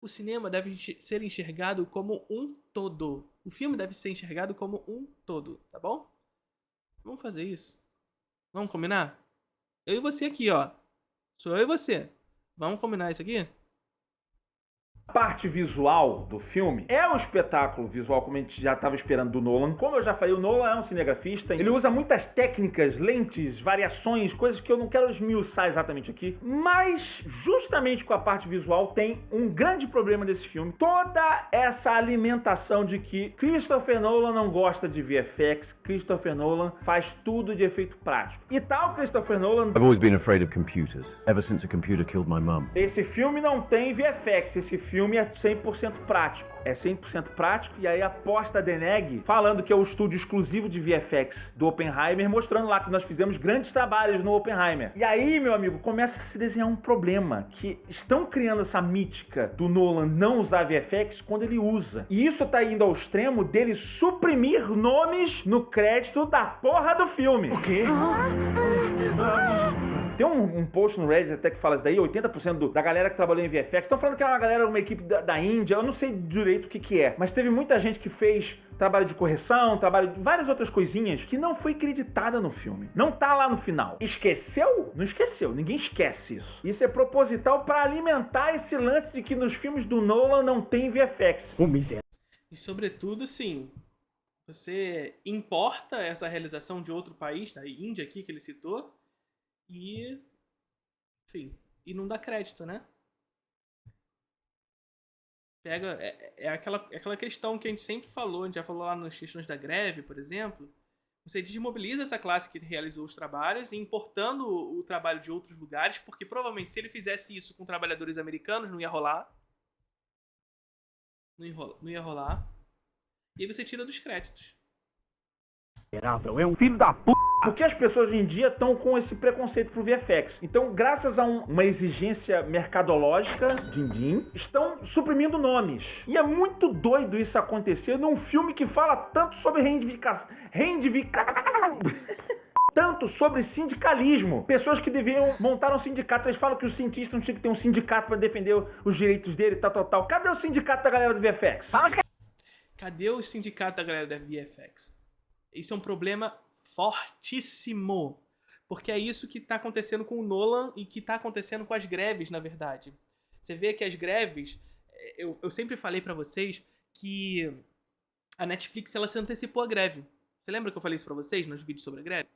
A: O cinema deve ser enxergado como um todo. O filme deve ser enxergado como um todo, tá bom? Vamos fazer isso. Vamos combinar? Eu e você aqui, ó. Sou eu e você. Vamos combinar isso aqui?
B: A parte visual do filme é um espetáculo visual, como a gente já estava esperando do Nolan. Como eu já falei, o Nolan é um cinegrafista. Ele usa muitas técnicas, lentes, variações, coisas que eu não quero esmiuçar exatamente aqui. Mas, justamente com a parte visual, tem um grande problema desse filme. Toda essa alimentação de que Christopher Nolan não gosta de VFX, Christopher Nolan faz tudo de efeito prático. E tal Christopher Nolan...
E: I've always been afraid of computers, ever since a computer killed my mum.
B: Esse filme não tem VFX, esse filme é 100% prático. É 100% prático, e aí aposta Deneg falando que é o estúdio exclusivo de VFX do Oppenheimer, mostrando lá que nós fizemos grandes trabalhos no Oppenheimer. E aí, meu amigo, começa a se desenhar um problema, que estão criando essa mítica do Nolan não usar VFX quando ele usa. E isso tá indo ao extremo dele suprimir nomes no crédito da porra do filme.
C: O quê?
B: Tem um post no Reddit até que fala isso daí, 80% da galera que trabalhou em VFX, estão falando que é uma galera, uma equipe da Índia, eu não sei direito o que é, mas teve muita gente que fez trabalho de correção, trabalho de várias outras coisinhas que não foi creditada no filme. Não tá lá no final. Esqueceu? Não esqueceu. Ninguém esquece isso. Isso é proposital pra alimentar esse lance de que nos filmes do Nolan não tem VFX.
A: E sobretudo, assim, você importa essa realização de outro país, da Índia aqui que ele citou, e, enfim, e não dá crédito, né? Pega, é aquela questão que a gente sempre falou, a gente já falou lá nas questões da greve, por exemplo. Você desmobiliza essa classe que realizou os trabalhos, importando o trabalho de outros lugares, porque provavelmente se ele fizesse isso com trabalhadores americanos, não ia rolar. Não ia rolar. E aí você tira dos créditos.
C: É um filho da p...
B: Porque as pessoas hoje em dia estão com esse preconceito pro VFX. Então, graças a uma exigência mercadológica, din-din, estão suprimindo nomes. E é muito doido isso acontecer num filme que fala tanto sobre tanto sobre sindicalismo. Pessoas que deveriam montar um sindicato, eles falam que os cientistas não tinham que ter um sindicato para defender os direitos dele, tal. Cadê o sindicato da galera do VFX?
A: Cadê o sindicato da galera da VFX? Isso é um problema fortíssimo. Porque é isso que tá acontecendo com o Nolan e que tá acontecendo com as greves, na verdade. Você vê que as greves... Eu sempre falei pra vocês que a Netflix ela se antecipou à greve. Você lembra que eu falei isso pra vocês nos vídeos sobre a greve?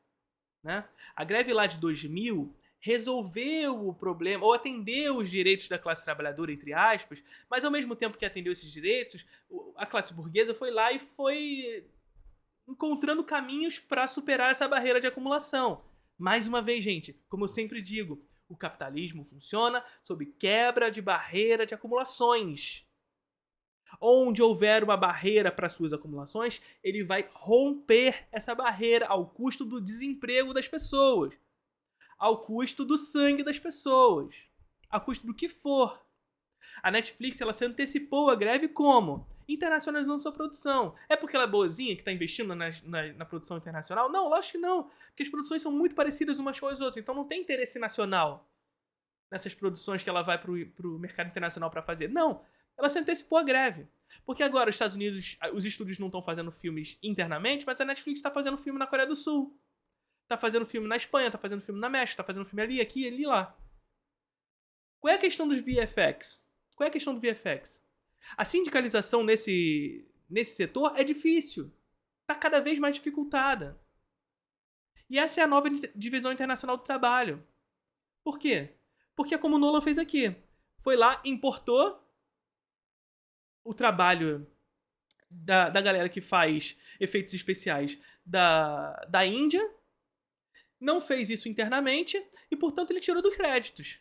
A: Né? A greve lá de 2000 resolveu o problema, ou atendeu os direitos da classe trabalhadora, entre aspas, mas ao mesmo tempo que atendeu esses direitos, a classe burguesa foi lá e foi encontrando caminhos para superar essa barreira de acumulação. Mais uma vez, gente, como eu sempre digo, o capitalismo funciona sob quebra de barreira de acumulações. Onde houver uma barreira para suas acumulações, ele vai romper essa barreira ao custo do desemprego das pessoas, ao custo do sangue das pessoas, ao custo do que for. A Netflix ela se antecipou à greve como? Internacionalizando sua produção. É porque ela é boazinha que está investindo na produção internacional? Não, lógico que não. Porque as produções são muito parecidas umas com as outras. Então não tem interesse nacional nessas produções que ela vai pro mercado internacional para fazer. Não. Ela se antecipou à greve. Porque agora os Estados Unidos, os estúdios não estão fazendo filmes internamente, mas a Netflix está fazendo filme na Coreia do Sul. Está fazendo filme na Espanha, está fazendo filme na México, está fazendo filme ali, aqui, ali, lá. Qual é a questão dos VFX? Qual é a questão do VFX? A sindicalização nesse setor é difícil. Está cada vez mais dificultada. E essa é a nova divisão internacional do trabalho. Por quê? Porque é como o Nolan fez aqui. Foi lá, importou o trabalho da galera que faz efeitos especiais da Índia, não fez isso internamente e, portanto, ele tirou dos créditos.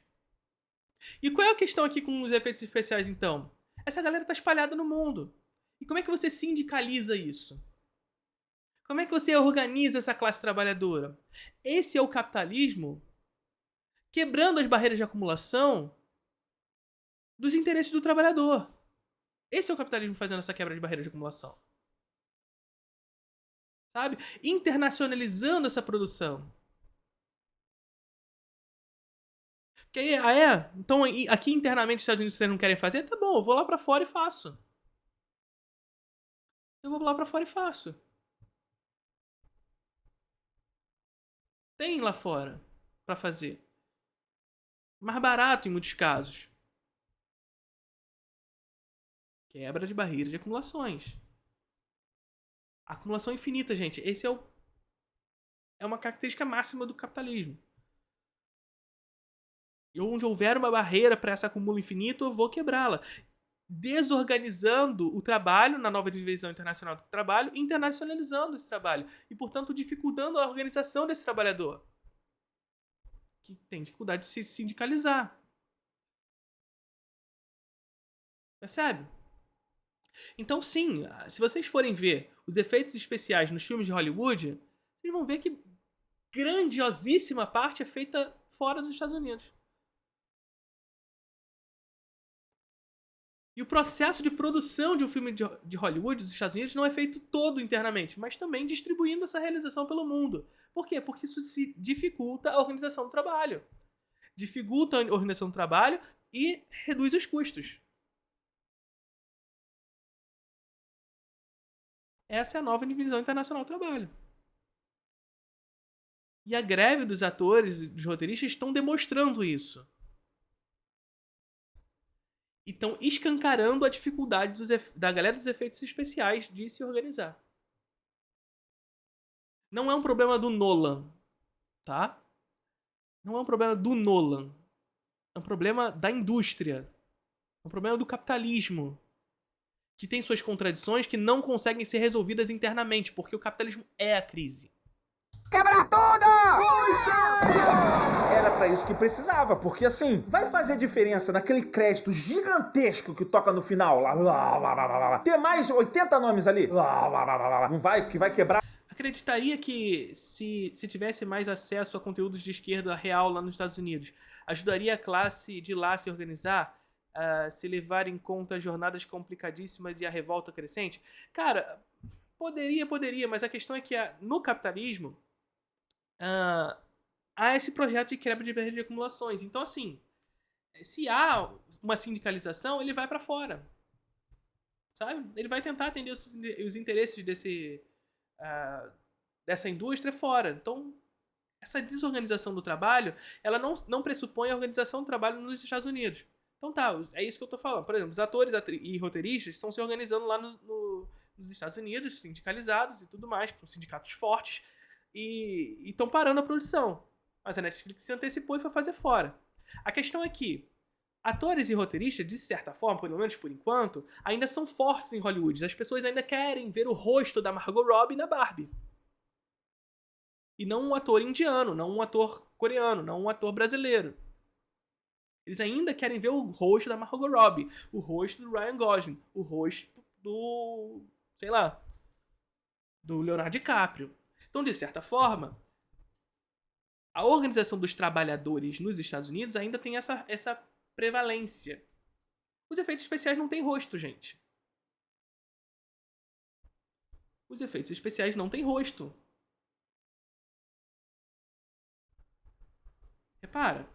A: E qual é a questão aqui com os efeitos especiais, então? Essa galera tá espalhada no mundo. E como é que você sindicaliza isso? Como é que você organiza essa classe trabalhadora? Esse é o capitalismo quebrando as barreiras de acumulação dos interesses do trabalhador. Esse é o capitalismo fazendo essa quebra de barreiras de acumulação. Sabe? Internacionalizando essa produção. Que aí, então aqui internamente os Estados Unidos vocês não querem fazer? Tá bom, eu vou lá pra fora e faço. Tem lá fora pra fazer. Mais barato em muitos casos. Quebra de barreira de acumulações. Acumulação infinita, gente. Esse é uma característica máxima do capitalismo. E onde houver uma barreira para essa acúmulo infinito, eu vou quebrá-la. Desorganizando o trabalho na nova divisão internacional do trabalho, internacionalizando esse trabalho. E, portanto, dificultando a organização desse trabalhador. Que tem dificuldade de se sindicalizar. Percebe? Então, sim, se vocês forem ver os efeitos especiais nos filmes de Hollywood, vocês vão ver que grandiosíssima parte é feita fora dos Estados Unidos. E o processo de produção de um filme de Hollywood, dos Estados Unidos, não é feito todo internamente, mas também distribuindo essa realização pelo mundo. Por quê? Porque isso se dificulta a organização do trabalho. Dificulta a organização do trabalho e reduz os custos. Essa é a nova divisão internacional do trabalho. E a greve dos atores e dos roteiristas estão demonstrando isso. E estão escancarando a dificuldade da galera dos efeitos especiais de se organizar. Não é um problema do Nolan, tá? Não é um problema do Nolan. É um problema da indústria. É um problema do capitalismo. Que tem suas contradições que não conseguem ser resolvidas internamente, porque o capitalismo é a crise.
G: Quebra tudo!
B: Era pra isso que precisava, porque assim, vai fazer diferença naquele crédito gigantesco que toca no final, lá, ter mais 80 nomes ali, não vai, que vai quebrar.
A: Acreditaria que se tivesse mais acesso a conteúdos de esquerda real lá nos Estados Unidos, ajudaria a classe de lá a se organizar, a se levar em conta as jornadas complicadíssimas e a revolta crescente? Cara, poderia, mas a questão é que no capitalismo há esse projeto de quebra de barreira de acumulações. Então, assim, se há uma sindicalização, ele vai pra fora. Sabe? Ele vai tentar atender os interesses dessa indústria fora. Então, essa desorganização do trabalho, ela não pressupõe a organização do trabalho nos Estados Unidos. Então tá, é isso que eu tô falando. Por exemplo, os atores e roteiristas estão se organizando lá nos Estados Unidos, sindicalizados e tudo mais, com sindicatos fortes, e estão parando a produção. Mas a Netflix se antecipou e foi fazer fora. A questão é que atores e roteiristas, de certa forma, pelo menos por enquanto, ainda são fortes em Hollywood. As pessoas ainda querem ver o rosto da Margot Robbie na Barbie. E não um ator indiano, não um ator coreano, não um ator brasileiro. Eles ainda querem ver o rosto da Margot Robbie, o rosto do Ryan Gosling, o rosto do, sei lá, do Leonardo DiCaprio. Então, de certa forma, a organização dos trabalhadores nos Estados Unidos ainda tem essa prevalência. Os efeitos especiais não têm rosto, gente. Os efeitos especiais não têm rosto. Repara.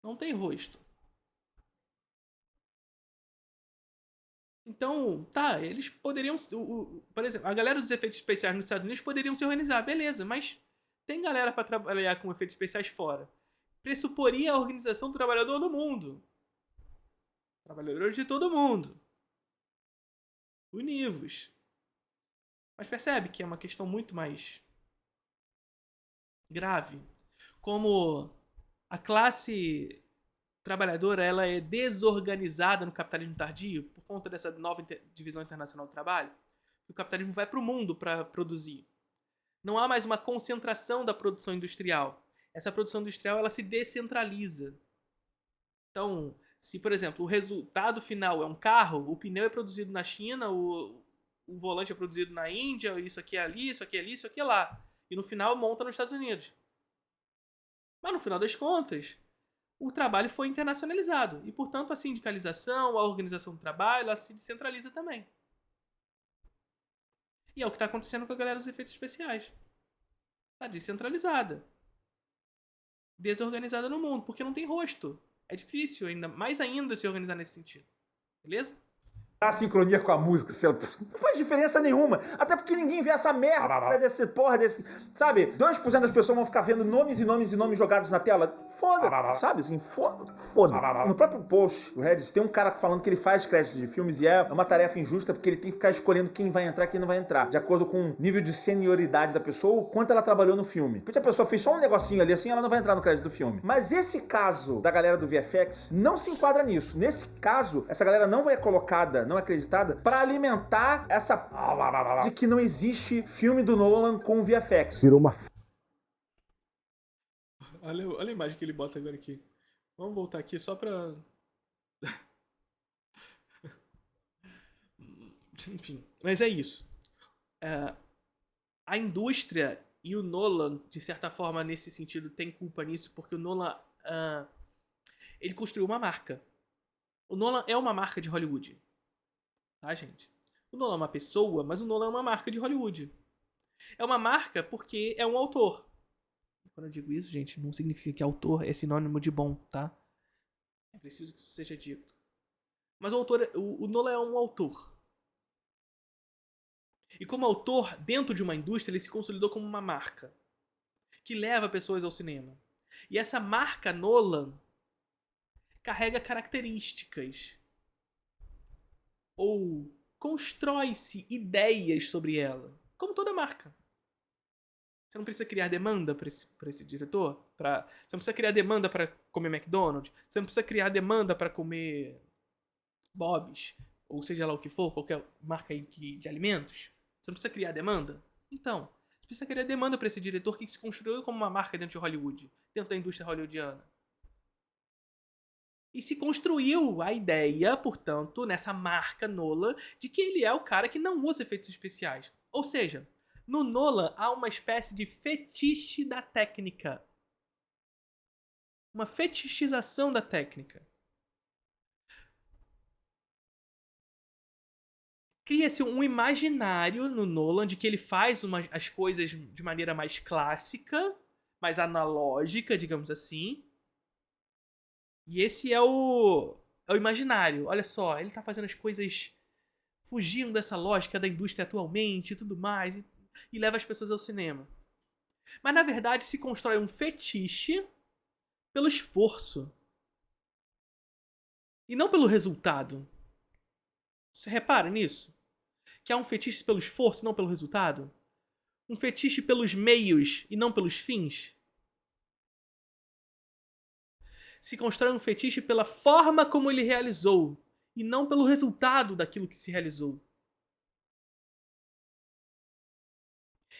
A: Não tem rosto. Então, tá, eles poderiam... por exemplo, a galera dos efeitos especiais nos Estados Unidos poderiam se organizar, beleza, mas tem galera pra trabalhar com efeitos especiais fora. Pressuporia a organização do trabalhador no mundo. Trabalhadores de todo mundo. Univos. Mas percebe que é uma questão muito mais grave. Como a classe trabalhadora ela é desorganizada no capitalismo tardio por conta dessa nova divisão internacional do trabalho. O capitalismo vai para o mundo para produzir. Não há mais uma concentração da produção industrial. Essa produção industrial ela se descentraliza. Então, se, por exemplo, o resultado final é um carro, o pneu é produzido na China, o volante é produzido na Índia, isso aqui é ali, isso aqui é ali, isso aqui é lá. E no final monta nos Estados Unidos. Mas no final das contas, o trabalho foi internacionalizado. E, portanto, a sindicalização, a organização do trabalho, ela se descentraliza também. E é o que está acontecendo com a galera dos efeitos especiais. Está descentralizada. Desorganizada no mundo, porque não tem rosto. É difícil, mais ainda, se organizar nesse sentido. Beleza?
B: A sincronia com a música, não faz diferença nenhuma. Até porque ninguém vê essa merda desse porra desse. Sabe? 2% das pessoas vão ficar vendo nomes e nomes e nomes jogados na tela. Foda, sabe? Assim, foda. No próprio post do Reddit tem um cara falando que ele faz créditos de filmes e é uma tarefa injusta porque ele tem que ficar escolhendo quem vai entrar e quem não vai entrar, de acordo com o nível de senioridade da pessoa ou quanto ela trabalhou no filme. Porque a pessoa fez só um negocinho ali assim, ela não vai entrar no crédito do filme. Mas esse caso da galera do VFX não se enquadra nisso. Nesse caso, essa galera não vai colocada, não é acreditada, para alimentar essa de que não existe filme do Nolan com VFX.
D: Virou uma...
A: Olha a imagem que ele bota agora aqui. Vamos voltar aqui só pra... Enfim, mas é isso. A indústria e o Nolan, de certa forma, nesse sentido, tem culpa nisso, porque o Nolan Ele construiu uma marca. O Nolan é uma marca de Hollywood. Tá, gente? O Nolan é uma pessoa, mas o Nolan é uma marca de Hollywood. É uma marca porque é um autor. Quando eu digo isso, gente, não significa que autor é sinônimo de bom, tá? É preciso que isso seja dito. Mas o Nolan é um autor. E como autor, dentro de uma indústria, ele se consolidou como uma marca que leva pessoas ao cinema. E essa marca Nolan carrega características ou constrói-se ideias sobre ela, como toda marca. Você não precisa criar demanda para esse diretor, você não precisa criar demanda para comer McDonald's, você não precisa criar demanda para comer Bob's, ou seja lá o que for, qualquer marca aí de alimentos. Você não precisa criar demanda? Então, você precisa criar demanda para esse diretor que se construiu como uma marca dentro de Hollywood, dentro da indústria hollywoodiana. E se construiu a ideia, portanto, nessa marca Nolan, de que ele é o cara que não usa efeitos especiais. Ou seja, no Nolan há uma espécie de fetiche da técnica. Uma fetichização da técnica. Cria-se um imaginário no Nolan de que ele faz as coisas de maneira mais clássica, mais analógica, digamos assim. E esse é o imaginário. Olha só, ele tá fazendo as coisas fugindo dessa lógica da indústria atualmente e tudo mais, e leva as pessoas ao cinema. Mas na verdade se constrói um fetiche pelo esforço. E não pelo resultado. Você repara nisso? Que há um fetiche pelo esforço e não pelo resultado? Um fetiche pelos meios e não pelos fins? Se constrói um fetiche pela forma como ele realizou e não pelo resultado daquilo que se realizou.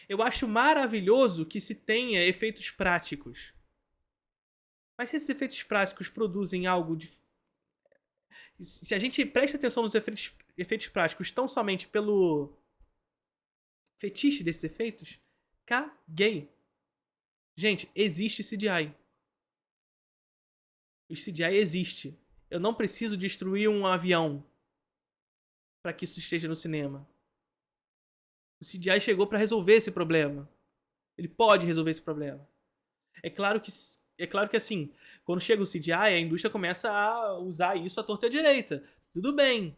A: Eu acho maravilhoso que se tenha efeitos práticos. Mas se esses efeitos práticos produzem algo de... Se a gente presta atenção nos efeitos práticos tão somente pelo fetiche desses efeitos, caguei. Gente, existe CGI. O CGI existe. Eu não preciso destruir um avião para que isso esteja no cinema. O CGI chegou para resolver esse problema. Ele pode resolver esse problema. É claro que assim, quando chega o CGI, a indústria começa a usar isso à torta e à direita. Tudo bem.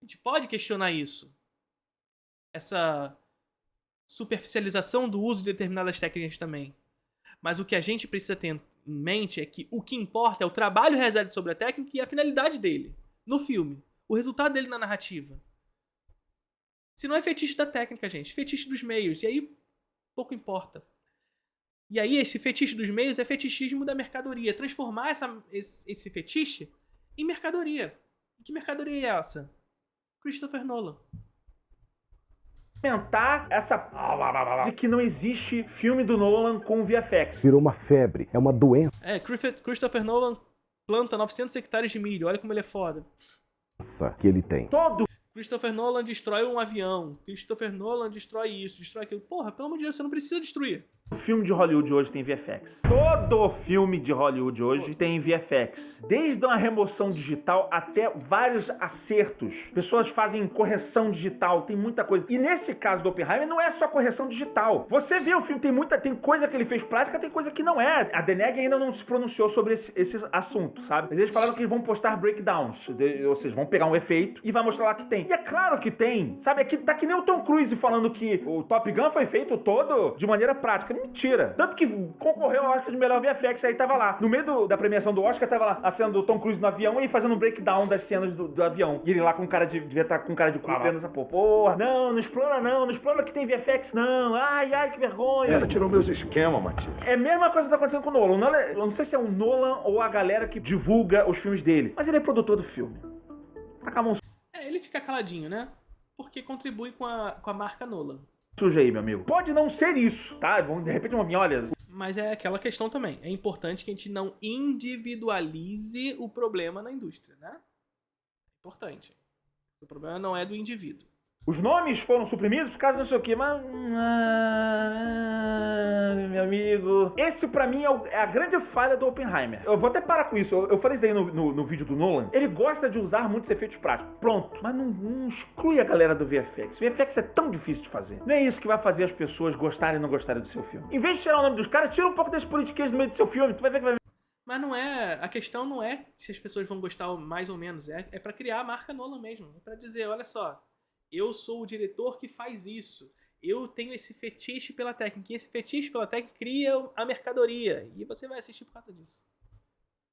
A: A gente pode questionar isso. Essa superficialização do uso de determinadas técnicas também. Mas o que a gente precisa ter em mente é que o que importa é o trabalho realizado sobre a técnica e a finalidade dele no filme. O resultado dele na narrativa. Se não é fetiche da técnica, gente. Fetiche dos meios. E aí, pouco importa. E aí, esse fetiche dos meios é fetichismo da mercadoria. Transformar esse fetiche em mercadoria. E que mercadoria é essa? Christopher Nolan.
B: Comentar essa de que não existe filme do Nolan com VFX.
C: Virou uma febre, é uma doença
A: Christopher Nolan planta 900 hectares de milho. Olha como ele é foda.
C: que ele tem.
B: Todo
A: Christopher Nolan destrói um avião. Christopher Nolan destrói isso, destrói aquilo. Porra, pelo amor de Deus, você não precisa destruir.
B: filme de Hollywood hoje tem VFX. Todo filme de Hollywood hoje tem VFX. Desde uma remoção digital até vários acertos. Pessoas fazem correção digital, tem muita coisa. E nesse caso do Oppenheimer não é só correção digital. Você vê o filme, tem coisa que ele fez prática, tem coisa que não é. A Deneg ainda não se pronunciou sobre esse assunto, sabe? Mas eles falaram que eles vão postar breakdowns, ou seja, vão pegar um efeito e vai mostrar lá que tem. E é claro que tem, sabe? Aqui tá que nem o Tom Cruise falando que o Top Gun foi feito todo de maneira prática. Mentira. Tanto que concorreu ao Oscar de melhor VFX, aí tava lá. No meio da premiação do Oscar, tava lá a cena do Tom Cruise no avião e fazendo um breakdown das cenas do avião. E ele lá com cara de... devia estar com cara de cu vendo essa porra. Não explana que tem VFX, não. Ai, que vergonha.
H: Ela tirou meus esquemas, Matias.
B: É a mesma coisa que tá acontecendo com o Nolan. Eu não sei se é o Nolan ou a galera que divulga os filmes dele, mas ele é produtor do filme. Tá com a mão
A: ele fica caladinho, né? Porque contribui com a marca Nolan.
B: suja aí, meu amigo. Pode não ser isso, tá? De repente vão vir, olha...
A: Mas é aquela questão também. É importante que a gente não individualize o problema na indústria, né? É importante. O problema não é do indivíduo.
B: Os nomes foram suprimidos, caso não sei o quê, mas... meu amigo... Esse, pra mim, é a grande falha do Oppenheimer. Eu vou até parar com isso. Eu falei isso daí no vídeo do Nolan. Ele gosta de usar muitos efeitos práticos. Pronto. Mas não exclui a galera do VFX. VFX é tão difícil de fazer. Não é isso que vai fazer as pessoas gostarem ou não gostarem do seu filme. Em vez de tirar o nome dos caras, tira um pouco desse politiquês no meio do seu filme. Tu vai ver que vai...
A: Mas não é... A questão não é se as pessoas vão gostar mais ou menos. É pra criar a marca Nolan mesmo. É pra dizer, olha só... Eu sou o diretor que faz isso. Eu tenho esse fetiche pela técnica. E esse fetiche pela técnica cria a mercadoria. E você vai assistir por causa disso.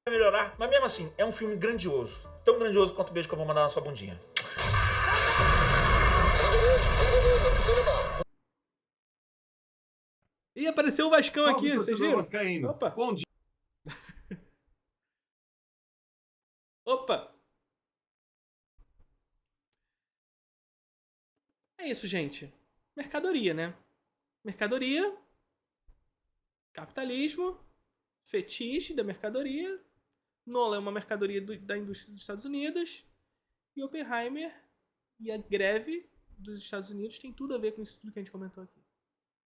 B: Vai melhorar. Mas mesmo assim, é um filme grandioso. Tão grandioso quanto o beijo que eu vou mandar na sua bundinha.
A: Ih, apareceu o Vascão aqui,
D: Salve,
A: vocês
D: torcedor
A: viram?
D: vascaíno.
A: Opa.
D: Bom dia.
A: Opa! É isso, gente. Mercadoria, né? Mercadoria, capitalismo, fetiche da mercadoria. Nolan é uma mercadoria da indústria dos Estados Unidos. E Oppenheimer e a greve dos Estados Unidos tem tudo a ver com isso tudo que a gente comentou aqui.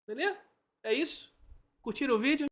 A: Beleza? É isso? Curtiram o vídeo?